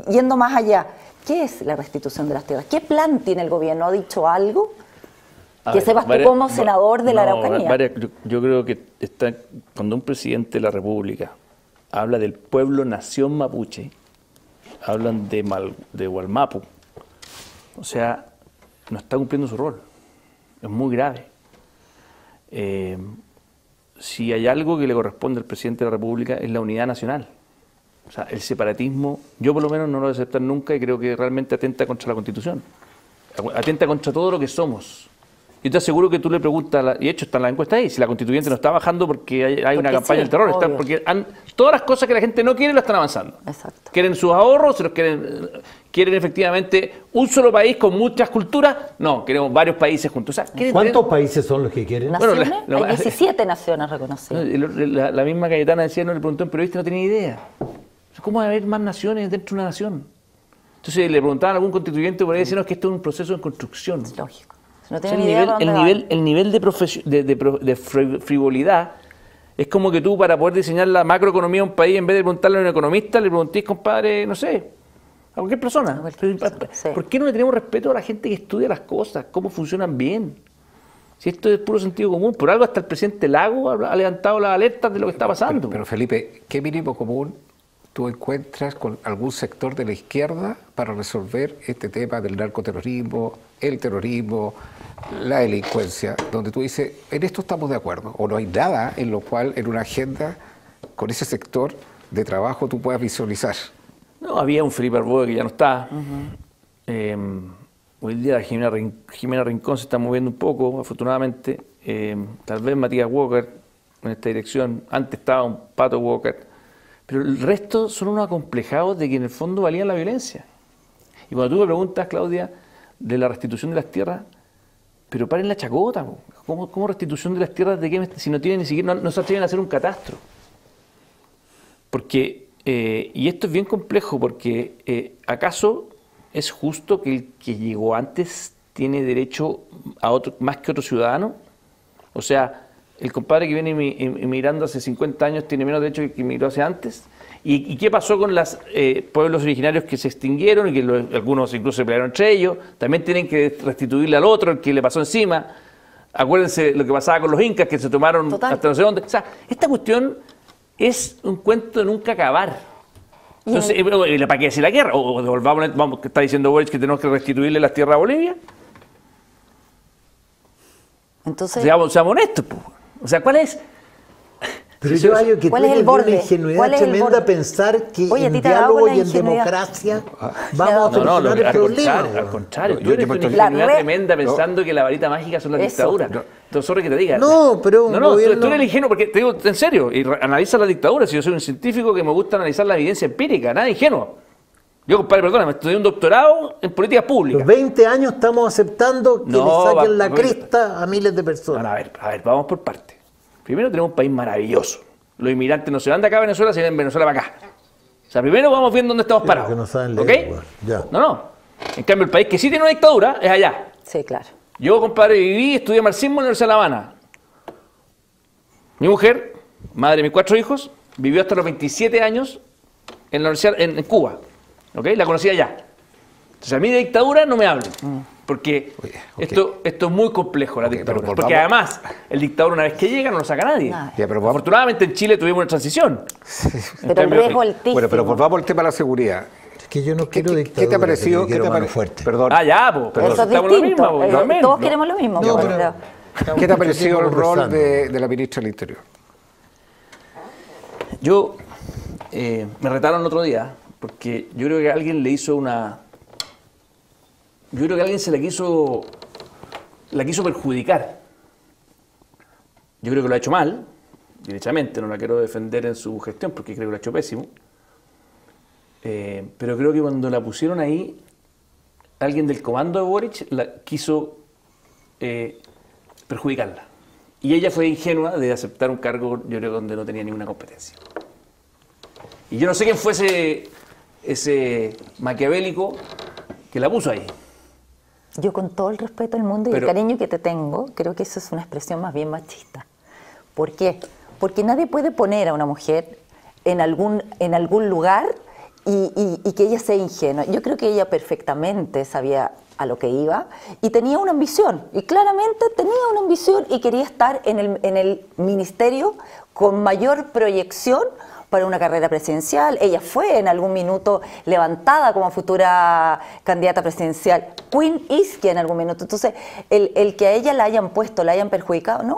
yendo más allá, ¿qué es la restitución de las tierras? ¿Qué plan tiene el gobierno? ¿Ha dicho algo? Que sepas tú como senador de la Araucanía. Yo creo que cuando un presidente de la República habla del pueblo nación mapuche, hablan de Wallmapu, o sea, no está cumpliendo su rol. Es muy grave. Si hay algo que le corresponde al presidente de la República es la unidad nacional. O sea, el separatismo, yo por lo menos no lo voy a aceptar nunca, y creo que realmente atenta contra la Constitución. Atenta contra todo lo que somos. Yo te aseguro que tú le preguntas, y de hecho está en la encuesta ahí, si la Constituyente no está bajando porque hay una campaña del terror, porque todas las cosas que la gente no quiere lo están avanzando. Exacto. Quieren sus ahorros, quieren efectivamente un solo país con muchas culturas. No, queremos varios países juntos. O sea, ¿cuántos países son los que quieren? ¿Naciones? Hay 17 naciones reconocidas. La misma Cayetana decía, no le preguntó a un periodista, no tenía idea. ¿Cómo va a haber más naciones dentro de una nación? Entonces le preguntaban a algún constituyente por ahí, decían, no, es que esto es un proceso en construcción. Es lógico. No o sea, el nivel de frivolidad es como que tú, para poder diseñar la macroeconomía de un país, en vez de preguntarle a un economista, le preguntéis, compadre, no sé, a cualquier persona. Sí. ¿Por qué no le tenemos respeto a la gente que estudia las cosas, cómo funcionan bien? Si esto es puro sentido común, por algo hasta el presidente Lago ha levantado las alertas de lo que está pasando. Pero Felipe, ¿qué mínimo común tú encuentras con algún sector de la izquierda para resolver este tema del narcoterrorismo, el terrorismo, la delincuencia, donde tú dices, en esto estamos de acuerdo, o no hay nada en lo cual en una agenda con ese sector de trabajo tú puedas visualizar? No, había un Felipe Arboe que ya no está. Hoy día Jimena Rincón se está moviendo un poco, afortunadamente. Tal vez Matías Walker en esta dirección. Antes estaba un Pato Walker. Pero el resto son unos acomplejados de que en el fondo valían la violencia. Y cuando tú me preguntas, Claudia, de la restitución de las tierras, pero paren la chacota, ¿cómo restitución de las tierras de qué? Si no tienen ni siquiera, no se atreven a hacer un catastro. Porque, y esto es bien complejo, porque ¿acaso es justo que el que llegó antes tiene derecho a otro más que otro ciudadano? O sea, el compadre que viene emigrando hace 50 años tiene menos derecho que el que emigró hace antes. ¿Y qué pasó con los pueblos originarios que se extinguieron y que algunos incluso se pelearon entre ellos? También tienen que restituirle al otro el que le pasó encima. Acuérdense lo que pasaba con los incas, que se tomaron hasta no sé dónde. O sea, esta cuestión es un cuento de nunca acabar. Entonces, ¿para qué decir la guerra? ¿O vamos, que está diciendo Boric que tenemos que restituirle las tierras a Bolivia? Entonces, seamos honestos, pues. O sea, ¿cuál es? Pero yo hallo que ¿cuál es el tienes una borde? ingenuidad ¿Cuál es el tremenda borde? pensar que Oye, en Tita, hago diálogo la y en ingenuidad. democracia vamos a No, solucionar el problema. al contrario. Yo Tú eres me una estoy- ingenuidad tremenda pensando que la varita mágica son las Eso. dictaduras. Entonces, sorry que te diga. No, pero un No, gobierno- tú eres el ingenuo, porque te digo en serio, y analiza las dictaduras. Si yo soy un científico que me gusta analizar la evidencia empírica, nada ingenuo. Yo, compadre, perdóname, estudié un doctorado en políticas públicas. Los 20 años estamos aceptando que No, le saquen la va- cresta a miles de Bueno, personas. a ver, vamos por partes. Primero tenemos un país maravilloso. Los inmigrantes no se van de acá a Venezuela, se vienen de Venezuela para acá. O sea, primero vamos viendo dónde estamos Sí, parados. porque no saben ¿Ok? leer, igual. Ya. No. En cambio, el país que sí tiene una dictadura es allá. Sí, claro. Yo, compadre, viví, estudié marxismo en la Universidad de La Habana. Mi mujer, madre de mis 4 hijos, vivió hasta los 27 años en la universidad en Cuba. ¿Ok? La conocí allá. Entonces, a mí de dictadura no me hablen. Porque Oye, ok. esto es muy complejo, la Ok, dictadura. pero Porque volvamos- además, el dictador una vez que llega no lo saca nadie. Nadie. Ya, pero vamos- Afortunadamente en Chile tuvimos una transición. Pero el riesgo altísimo. Bueno, pero volvamos al tema de la seguridad. Es que yo no quiero ¿Qué dictadura. te ha parecido? yo quiero ¿Qué te ha mano pare- fuerte. Perdón. Ah, ya, pues. Eso es estamos en lo distinto. mismo, yo también. Todos No. queremos lo mismo. No, pues, pero- pero- ¿Qué te ha parecido el rol conversando. de la ministra del Interior? Yo me retaron el otro día porque yo creo que alguien le hizo una. Yo creo que alguien se la quiso perjudicar. Yo creo que lo ha hecho mal, derechamente, no la quiero defender en su gestión porque creo que lo ha hecho pésimo. Pero creo que cuando la pusieron ahí, alguien del comando de Boric quiso perjudicarla. Y ella fue ingenua de aceptar un cargo, yo creo, donde no tenía ninguna competencia. Y yo no sé quién fue ese maquiavélico que la puso ahí. Yo con todo el respeto del mundo y Pero- el cariño que te tengo, creo que eso es una expresión más bien machista. ¿Por qué? Porque nadie puede poner a una mujer en algún lugar y que ella sea ingenua. Yo creo que ella perfectamente sabía a lo que iba y tenía una ambición. Y claramente tenía una ambición y quería estar en el ministerio con mayor proyección para una carrera presidencial. Ella fue en algún minuto levantada como futura candidata presidencial. Queen Isquia en algún minuto. Entonces, el que a ella la hayan puesto, la hayan perjudicado, no,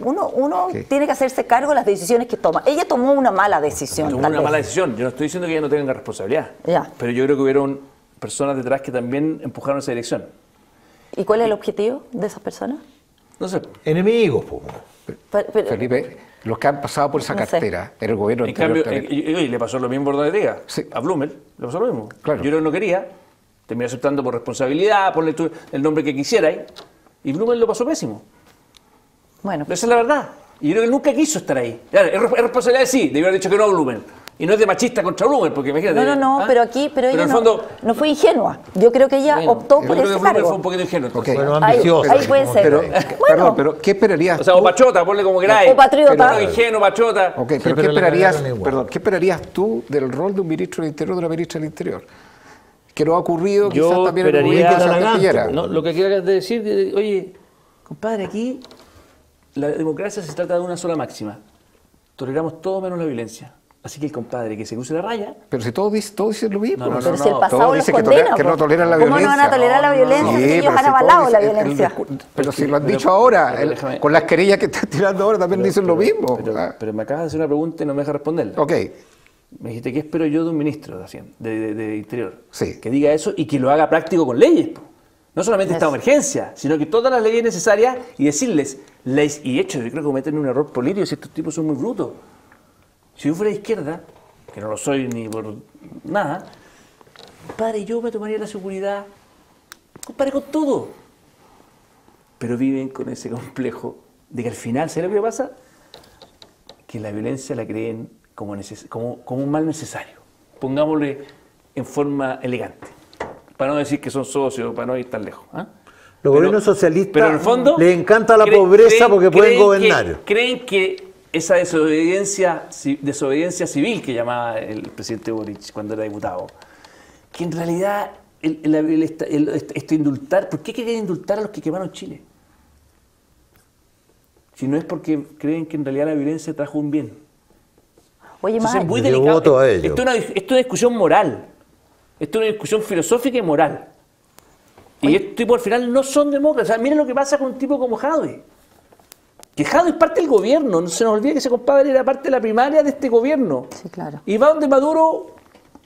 uno Ok. tiene que hacerse cargo de las decisiones que toma. Ella tomó una mala decisión. Tomó tal una vez. mala decisión. Yo no estoy diciendo que ella no tenga responsabilidad. Ya. Pero yo creo que hubieron personas detrás que también empujaron esa dirección. ¿Y cuál es el objetivo de esas personas? No sé. Enemigos, po. Felipe, los que han pasado por esa No sé. cartera en el gobierno En anterior cambio, también. y le pasó lo mismo por donde te diga. Sí. A Blumel le pasó lo mismo. Claro. Yo creo que no quería, terminé aceptando por responsabilidad, ponle tú el nombre que quisierais, y Blumel lo pasó pésimo. Bueno, Esa es la verdad. Y yo creo que él nunca quiso estar ahí. Claro, es responsabilidad, sí, debió haber dicho que no a Blumel. Y no es de machista contra Blumel, porque imagínate. no, ¿ah? pero ella en el no, fondo, no fue ingenua. Yo creo que ella bueno, optó yo por creo que ese Blumel cargo. fue un poquito ingenuo. entonces. Ok. Bueno, Ahí- ambicioso. ahí puede como ser. queráis. Pero, Bueno. perdón, pero ¿qué esperarías O sea, tú? o pachota, ponle como queráis. O patriota. Pero ingenuo, pachota. Ok, Sí, pero ¿qué pero le esperarías, ganaron igual. perdón, ¿qué esperarías tú del rol de un ministro del Interior o de una ministra del Interior? Que no ha ocurrido quizás Yo también en el esperaría... gobierno de Sebastián Talagante, Piñera. No, lo que acabas de decir, oye, compadre, aquí la democracia se trata de una sola máxima. Toleramos todo menos la violencia. Así que el compadre que se cruce la raya, Pero si todos dicen lo mismo. No, no, Pero no, si el no, pasado todos los dicen que, condena. que no po. toleran la ¿Cómo violencia. no van a tolerar la violencia si ellos pero han si todos avalado la dicen- violencia? pero si lo han Pero- dicho ahora, pero déjame- con las querellas que están tirando ahora también dicen lo mismo. Ah, Pero me acabas de hacer una pregunta y no me dejas responderla. ok, Me dijiste, ¿qué espero yo de un ministro de, Hacienda, de Interior? Sí. Que diga eso y que lo haga práctico con leyes. Po. No solamente estado de emergencia, sino que todas las leyes necesarias y decirles, y hecho, yo creo que cometen un error político si estos tipos son muy brutos. Si yo fuera de izquierda, que no lo soy ni por nada, compadre, yo me tomaría la seguridad, compadre, con todo. Pero viven con ese complejo de que al final, ¿sabes lo que pasa? Que la violencia la creen como un mal necesario. Pongámosle en forma elegante. Para no decir que son socios, para no ir tan lejos. ¿Ah? Los gobiernos socialistas pero en el fondo, les encanta la pobreza porque pueden gobernar. Creen que esa desobediencia civil que llamaba el presidente Boric cuando era diputado, que en realidad esto indultar, ¿por qué quieren indultar a los que quemaron Chile? Si no es porque creen que en realidad la violencia trajo un bien. Oye, Entonces es muy Yo delicado. voto a ello. Esto es una discusión moral. Esto es una discusión filosófica y moral. Y estos tipos al final no son demócratas. O sea, miren lo que pasa con un tipo como Jadwe. Que Jadwe es parte del gobierno. No se nos olvide que ese compadre era parte de la primaria de este gobierno. Sí, claro. Y va donde Maduro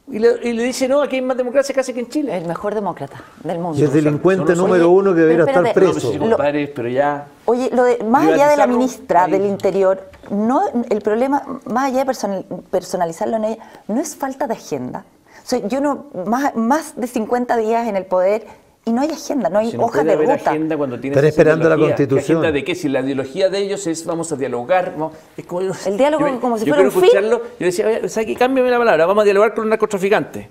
y le dice, no, aquí hay más democracia casi que en Chile. El mejor demócrata del mundo. Y es delincuente Son los- número Oye, uno que debería pero estar espérate, No, pues sí, preso. compadre, pero ya... Oye, más Yo allá de la analizarlo, ministra ahí. del Interior, no, el problema, más allá de personalizarlo en ella, no es falta de agenda. O sea, yo no, más de 50 días en el poder y no hay agenda, no hay Si no hojas puede de haber ruta. agenda cuando tienes Están esa esperando la ideología. Constitución. ¿Agenda de qué? Si la ideología de ellos es vamos a dialogar. Es como, El diálogo como si yo fuera quiero un fin. escucharlo. Yo decía, oye, ¿sabes qué? Cámbiame la palabra, vamos a dialogar con un narcotraficante.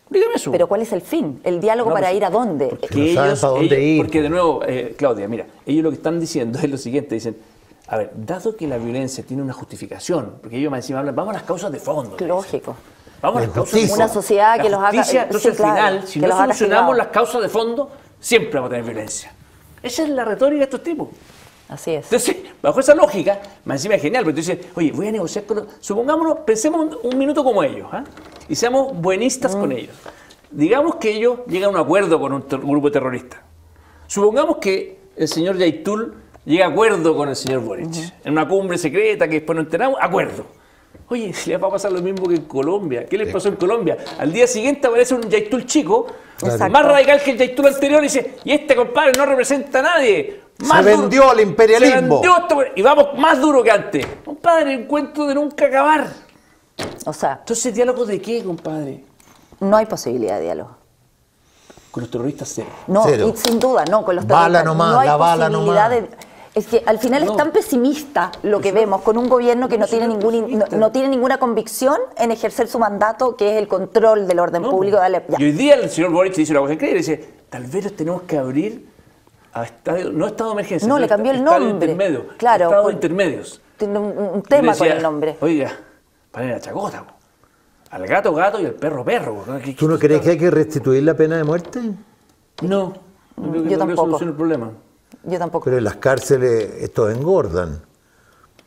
Dígame eso. Pero ¿cuál es el fin? ¿El diálogo No, para pues, ir a dónde? Porque no saben para dónde ir. Porque de nuevo, Claudia, mira, ellos lo que están diciendo es lo siguiente, dicen, a ver, dado que la violencia tiene una justificación, porque ellos más encima hablan, vamos a las causas de fondo. Lógico. Vamos a las causas de justicia. fondo. Una sociedad que los haga- justicia, sí, entonces claro, al final, si que no los haga solucionamos activados. las causas de fondo, siempre vamos a tener violencia. Esa es la retórica de estos tipos. Así es. Entonces, bajo esa lógica, más encima es genial, porque tú dices, oye, voy a negociar con los... Supongámonos, pensemos un minuto como ellos, ¿ah? Y seamos buenistas con ellos. Digamos que ellos llegan a un acuerdo con un grupo terrorista. Supongamos que el señor Yaitul llega a acuerdo con el señor Boric. En una cumbre secreta que después no enteramos, acuerdo. Oye, si les va a pasar lo mismo que en Colombia. ¿Qué les pasó en Colombia? Al día siguiente aparece un Yaitul chico, Exacto. más radical que el Yaitul anterior, y dice, y este compadre no representa a nadie. Más Se vendió al imperialismo. Se vendió y vamos más duro que antes. Compadre, encuentro de nunca acabar. O sea, Entonces, ¿diálogo de qué, compadre? no hay posibilidad de diálogo. Con los terroristas cero. No, Cero. y sin duda, no, con los Bala terroristas. nomás, no hay la bala posibilidad nomás. Es que al final es tan pesimista lo que vemos con un gobierno que no tiene, no tiene ninguna convicción en ejercer su mandato, que es el control del orden público. Dale, ya. Y hoy día el señor Boric dice una cosa increíble, dice, tal vez los tenemos que abrir a estadio, no estado de emergencia, No, sino le cambió el estadio nombre. intermedio, Claro, estados por- intermedios. Tiene un Y tema le decía, con el nombre. Oiga, paren la chacota, po. Al gato gato y al perro perro. Po. ¿Tú no crees que hay que restituir la pena de muerte? No, no creo que Yo no tampoco. solucione el problema. Yo tampoco. Pero en las cárceles estos engordan.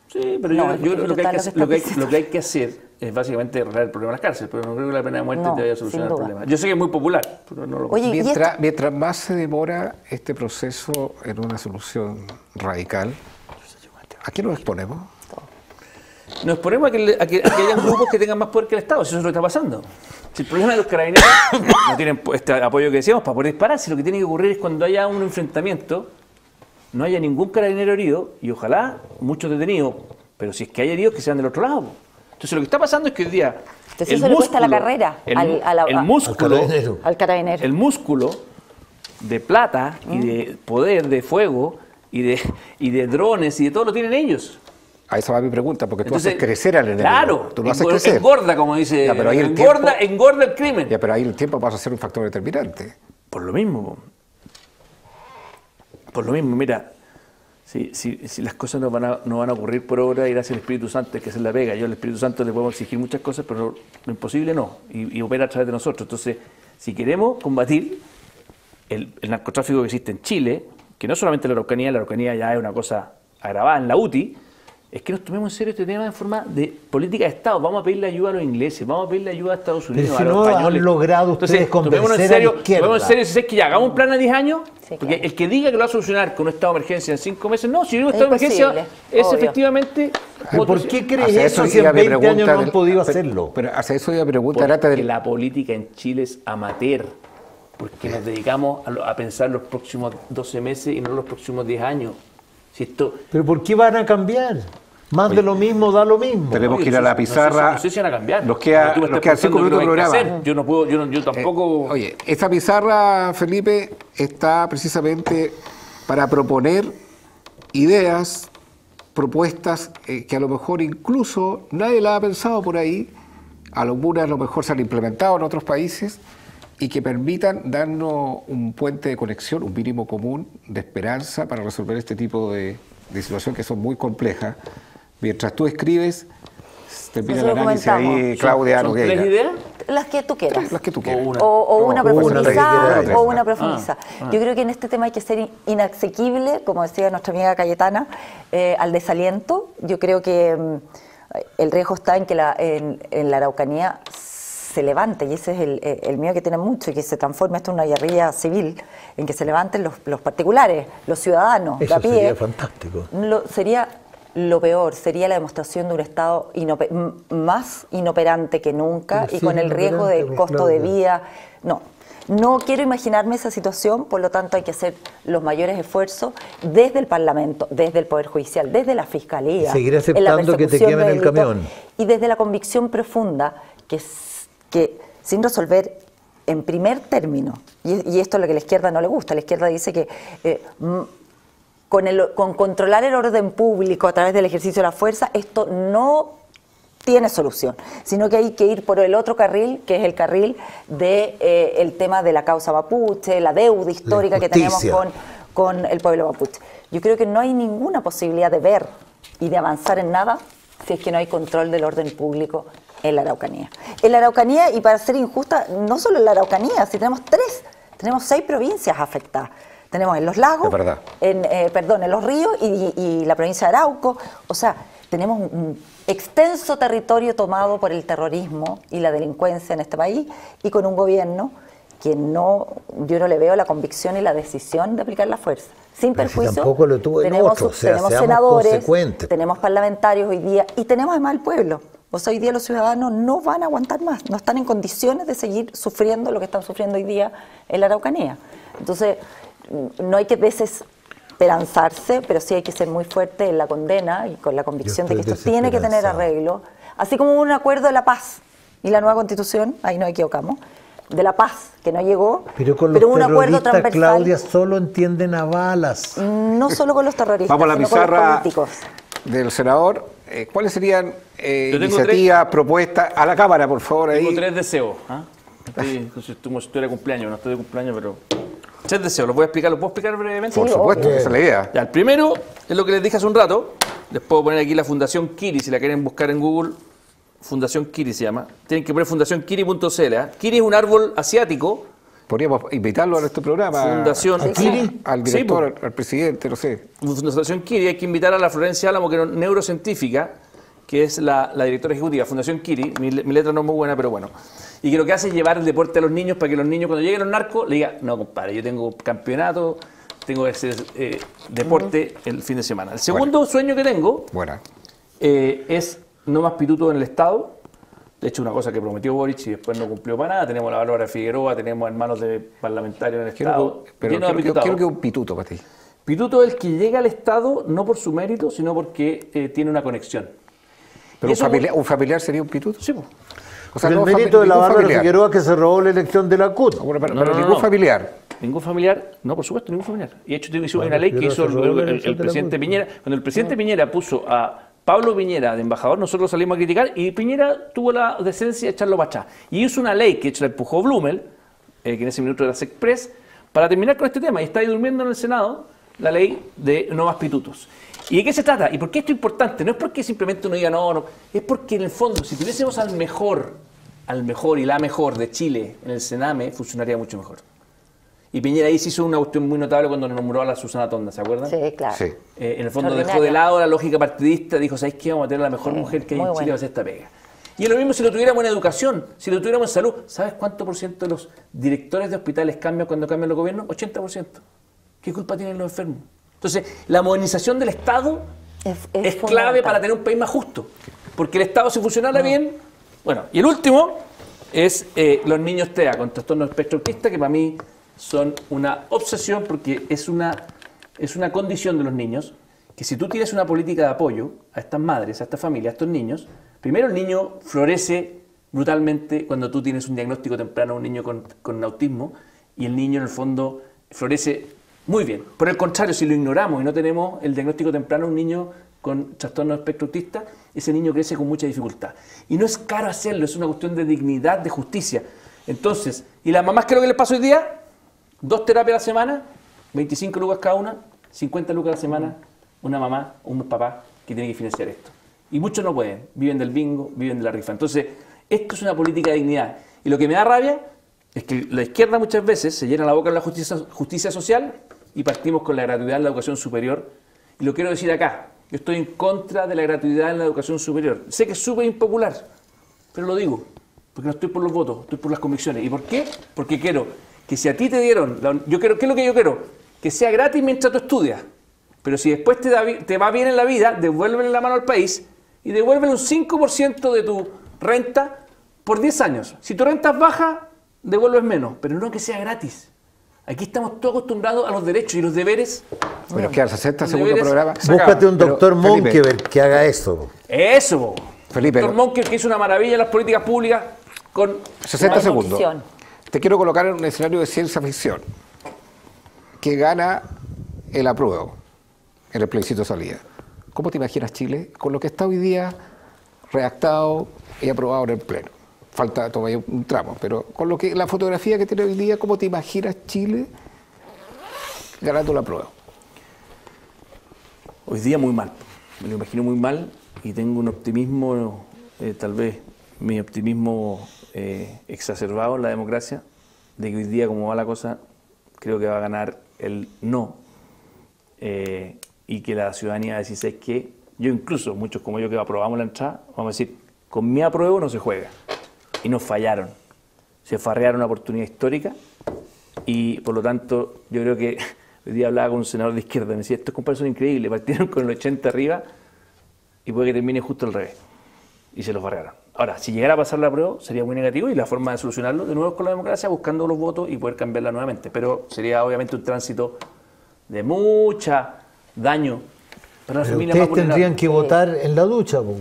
Sí, pero No, yo creo es que lo que, hay brutal que, lo que estás lo que hay que hacer es básicamente arreglar el problema de las cárceles, pero no creo que la pena de muerte No, te vaya a solucionar el sin duda. problema. Yo sé que es muy popular, pero no lo Oye, ¿y Mientras más se demora este proceso en una solución radical, ¿a qué nos exponemos? Nos ponemos a que hayan grupos que tengan más poder que el Estado, si eso es lo que está pasando. Si el problema de los carabineros no tienen este apoyo que decíamos para poder disparar, si lo que tiene que ocurrir es cuando haya un enfrentamiento, no haya ningún carabinero herido y ojalá muchos detenidos, pero si es que hay heridos que sean del otro lado. Entonces lo que está pasando es que hoy día Entonces eso le cuesta la carrera el músculo, al carabinero. al carabinero. el músculo de plata y de poder, de fuego y de drones y de todo lo tienen ellos. A esa va mi pregunta, porque tú Entonces, haces crecer al enemigo. Claro, Tú lo haces crecer. engorda, como dice, Ya, pero ahí el engorda, tiempo- engorda el crimen. Ya, pero ahí el tiempo pasa a ser un factor determinante. Por lo mismo. Por lo mismo, mira, si las cosas no van a ocurrir por obra y gracias al Espíritu Santo, hay que hacer la pega. Yo al Espíritu Santo le podemos exigir muchas cosas, pero lo imposible no, y opera a través de nosotros. Entonces, si queremos combatir el narcotráfico que existe en Chile, que no solamente la Araucanía ya es una cosa agravada en la UTI, es que nos tomemos en serio este tema de forma de política de Estado. Vamos a pedirle ayuda a los ingleses, vamos a pedirle ayuda a Estados Unidos, si a los no han españoles. logrado ustedes tomémonos convencer en a serio, la izquierda. tomémonos en serio, si es que ya hagamos un plan a 10 años, Sí, porque claro. el que diga que lo va a solucionar con un estado de emergencia en 5 meses, no, si un estado de Es emergencia imposible, es obvio. efectivamente... ¿Pero por qué crees Hacia eso si iba en mi 20 años no pregunta han podido hacerlo? Pero hacia eso iba mi pregunta. Trata Porque del- la política en Chile es amateur, porque nos dedicamos a pensar los próximos 12 meses y no los próximos 10 años. Si esto... ¿Pero por qué van a cambiar? Más de lo mismo da lo mismo. Tenemos Oye, que ir a la pizarra. No sé si van a cambiar. Nos queda Tú me estás 5 preguntando minutos de qué hay que programa. hacer. Yo no puedo, yo tampoco... Oye, esta pizarra, Felipe, está precisamente para proponer ideas, propuestas que a lo mejor incluso nadie la ha pensado por ahí, algunas a lo mejor se han implementado en otros países y que permitan darnos un puente de conexión, un mínimo común de esperanza para resolver este tipo de situaciones que son muy complejas. Mientras tú escribes, termina el Nosotros análisis ahí, comentamos. Claudia ¿Son Nogueira. 3 ideas? Las que tú quieras. Las que tú quieras. O una Una, la que profundizada quieras. o una profundizada. Yo creo que en este tema hay que ser inasequible, como decía nuestra amiga Cayetana, al desaliento. Yo creo que el riesgo está en que en la Araucanía se levante, y ese es el miedo que tienen mucho, y que se transforme esto en una guerrilla civil, en que se levanten los particulares, los ciudadanos de Eso a pie. sería fantástico. Sería lo peor, sería la demostración de un Estado más inoperante que nunca Pero y sí, con el riesgo de inoperante, costo de Claudia. vida. No quiero imaginarme esa situación, por lo tanto hay que hacer los mayores esfuerzos desde el Parlamento, desde el Poder Judicial, desde la Fiscalía. Y seguir en la aceptando que te persecución quemen de el delitos, camión. Y desde la convicción profunda que sin resolver en primer término, y esto es lo que a la izquierda no le gusta, la izquierda dice que con controlar el orden público a través del ejercicio de la fuerza, esto no tiene solución, sino que hay que ir por el otro carril, que es el carril del tema de la causa mapuche, la deuda histórica que tenemos con el pueblo mapuche. Yo creo que no hay ninguna posibilidad de ver y de avanzar en nada si es que no hay control del orden público en la Araucanía. En la Araucanía, y para ser injusta, no solo en la Araucanía, si tenemos 6 provincias afectadas. Tenemos en los lagos, en los ríos y la provincia de Arauco. O sea, tenemos un extenso territorio tomado por el terrorismo y la delincuencia en este país, y con un gobierno que yo no le veo la convicción y la decisión de aplicar la fuerza. Sin perjuicio, tampoco lo tuvo en otro, o sea, tenemos senadores, tenemos parlamentarios hoy día, y tenemos además el pueblo. O sea, hoy día los ciudadanos no van a aguantar más, no están en condiciones de seguir sufriendo lo que están sufriendo hoy día en la Araucanía. Entonces, no hay que desesperanzarse, pero sí hay que ser muy fuerte en la condena y con la convicción de que esto tiene que tener arreglo. Así como un acuerdo de la paz y la nueva Constitución, ahí nos equivocamos, de la paz, que no llegó, pero un acuerdo transversal. Claudia, solo entienden a balas. No solo con los terroristas, vamos a la sino pizarra con los políticos. Del senador. ¿Cuáles serían iniciativas, propuestas? A la Cámara, por favor. Tengo ahí. 3 deseos. Como si estuviera de cumpleaños, no estoy de cumpleaños, pero 3 deseos. ¿Los voy a explicar? ¿Los puedo explicar brevemente? Por supuesto, esa es la idea. Ya, el primero es lo que les dije hace un rato. Les puedo poner aquí la Fundación Kiri, si la quieren buscar en Google. Fundación Kiri se llama. Tienen que poner fundacionkiri.cl. Kiri es un árbol asiático. Podríamos invitarlo a nuestro programa. Fundación Kiri, al director, al presidente, no sé. Fundación Kiri, hay que invitar a la Florencia Álamo, que es neurocientífica, que es la directora ejecutiva. Fundación Kiri, mi letra no es muy buena, pero bueno. Y que lo que hace es llevar el deporte a los niños para que los niños, cuando lleguen los narcos, le digan: no, compadre, yo tengo campeonato, tengo que hacer deporte el fin de semana. El segundo sueño que tengo es no más pitutos en el Estado. De hecho, una cosa que prometió Boric y después no cumplió para nada. Tenemos a la Bárbara Figueroa, tenemos hermanos de parlamentarios en el Estado. Quiero que un pituto para ti. Pituto es el que llega al Estado no por su mérito, sino porque tiene una conexión. ¿Pero un familiar sería un pituto? Sí, pues. O sea, el mérito de la Bárbara Figueroa que se robó la elección de la CUT. Pero ningún familiar. Ningún familiar, no, por supuesto, ningún familiar. Y de hecho, hay una ley que hizo el presidente Piñera. Cuando el presidente Piñera puso a Pablo Piñera de embajador, nosotros salimos a criticar, y Piñera tuvo la decencia de echarlo para atrás. Y hizo una ley que de hecho la empujó Blumel, que en ese minuto era Sexpress, para terminar con este tema. Y está ahí durmiendo en el Senado la ley de no más pitutos. ¿Y de qué se trata? ¿Y por qué esto es importante? No es porque simplemente uno diga no, es porque en el fondo, si tuviésemos al mejor y la mejor de Chile en el Sename, funcionaría mucho mejor. Y Piñera ahí se hizo una cuestión muy notable cuando nombró a la Susana Tonda, ¿se acuerdan? Sí, claro. Sí. En el fondo dejó de lado la lógica partidista, dijo: ¿sabéis qué? Vamos a tener la mejor mujer que hay en Chile, va a hacer esta pega. Y es lo mismo si lo tuviéramos en educación, si lo tuviéramos en salud. ¿Sabes cuánto por ciento de los directores de hospitales cambian cuando cambian los gobiernos? 80%. ¿Qué culpa tienen los enfermos? Entonces, la modernización del Estado es clave para tener un país más justo. Porque el Estado, si funcionara bien... Bueno, y el último es los niños TEA, con trastorno de espectro autista, que para mí son una obsesión, porque es una condición de los niños, que si tú tienes una política de apoyo a estas madres, a estas familias, a estos niños, primero el niño florece brutalmente cuando tú tienes un diagnóstico temprano a un niño con autismo, y el niño en el fondo florece muy bien. Por el contrario, si lo ignoramos y no tenemos el diagnóstico temprano a un niño con trastorno de espectro autista, ese niño crece con mucha dificultad. Y no es caro hacerlo, es una cuestión de dignidad, de justicia. Entonces, ¿y las mamás qué es lo que les pasa hoy día? 2 terapias a la semana, 25 lucas cada una, 50 lucas a la semana, una mamá o un papá que tiene que financiar esto. Y muchos no pueden, viven del bingo, viven de la rifa. Entonces, esto es una política de dignidad. Y lo que me da rabia es que la izquierda muchas veces se llena la boca en la justicia social y partimos con la gratuidad en la educación superior. Y lo quiero decir acá, yo estoy en contra de la gratuidad en la educación superior. Sé que es súper impopular, pero lo digo, porque no estoy por los votos, estoy por las convicciones. ¿Y por qué? Porque quiero que si a ti te dieron, ¿qué es lo que yo quiero? Que sea gratis mientras tú estudias. Pero si después te va bien en la vida, devuélvele la mano al país y devuélvele un 5% de tu renta por 10 años. Si tu renta es baja, devuelves menos, pero no que sea gratis. Aquí estamos todos acostumbrados a los derechos y los deberes. Pero es que al 60 segundo programa... Búscate un doctor Monkever que haga eso. Eso, Felipe. Doctor Monkever, que hizo una maravilla en las políticas públicas. con 60 La segundos. ficción. Te quiero colocar en un escenario de ciencia ficción que gana el apruebo en el plebiscito de salida. ¿Cómo te imaginas Chile con lo que está hoy día redactado y aprobado en el Pleno? Falta todavía un tramo, pero con lo que la fotografía que tiene hoy día, ¿cómo te imaginas Chile ganando la apruebo? Hoy día muy mal, me lo imagino muy mal y tengo un optimismo, tal vez mi optimismo exacerbado en la democracia, de que hoy día como va la cosa, creo que va a ganar el no y que la ciudadanía va a decir, ¿sabes qué? Yo incluso, muchos como yo que aprobamos la entrada, vamos a decir, con mi apruebo no se juega. Y nos fallaron, se farrearon una oportunidad histórica y por lo tanto yo creo que hoy día hablaba con un senador de izquierda, me decía, estos compadres son increíbles, partieron con el 80 arriba y puede que termine justo al revés. Y se los barrearon. Ahora, si llegara a pasar la prueba, sería muy negativo y la forma de solucionarlo de nuevo es con la democracia, buscando los votos y poder cambiarla nuevamente. Pero sería obviamente un tránsito de mucha daño para la Pero familia más ustedes vulnerable. tendrían que votar en la ducha. Po.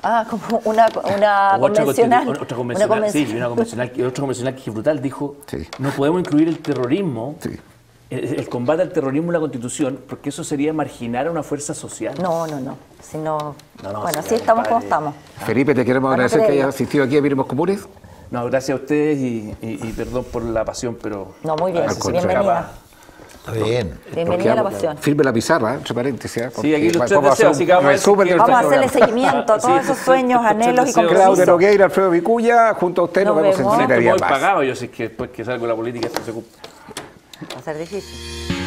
Ah, como una Otra convencional. Otra convencional, sí, y una convencional, y otra convencional que es brutal, dijo, Sí. no podemos incluir el terrorismo, Sí. el combate al terrorismo en la Constitución, porque eso sería marginar a una fuerza social. No. Si no, No, bueno, sí, sí estamos como padre. estamos. Felipe, te queremos Bueno, agradecer que creo. hayas asistido aquí a Miremos Comunes. No, gracias a ustedes y perdón por la pasión, pero... No, muy bien, a veces se me bienvenida. escapa. Está bien. Bienvenida a la pasión. Firme la pizarra, entre pareréntesis. Sí, aquí los porque tres vamos a hacer deseos, así que vamos a ver si resumen que- de Vamos a nuestro hacerle programa. seguimiento a todos Sí, esos estos sueños, tres anhelos y deseos. Claudio compromisos. Nogueira, Alfredo Vicuña, junto a usted nos Nos vemos en vemos. 7 Esto días muy más. pagado, yo sé que después que salgo de la política esto se ocupa. Va a ser difícil.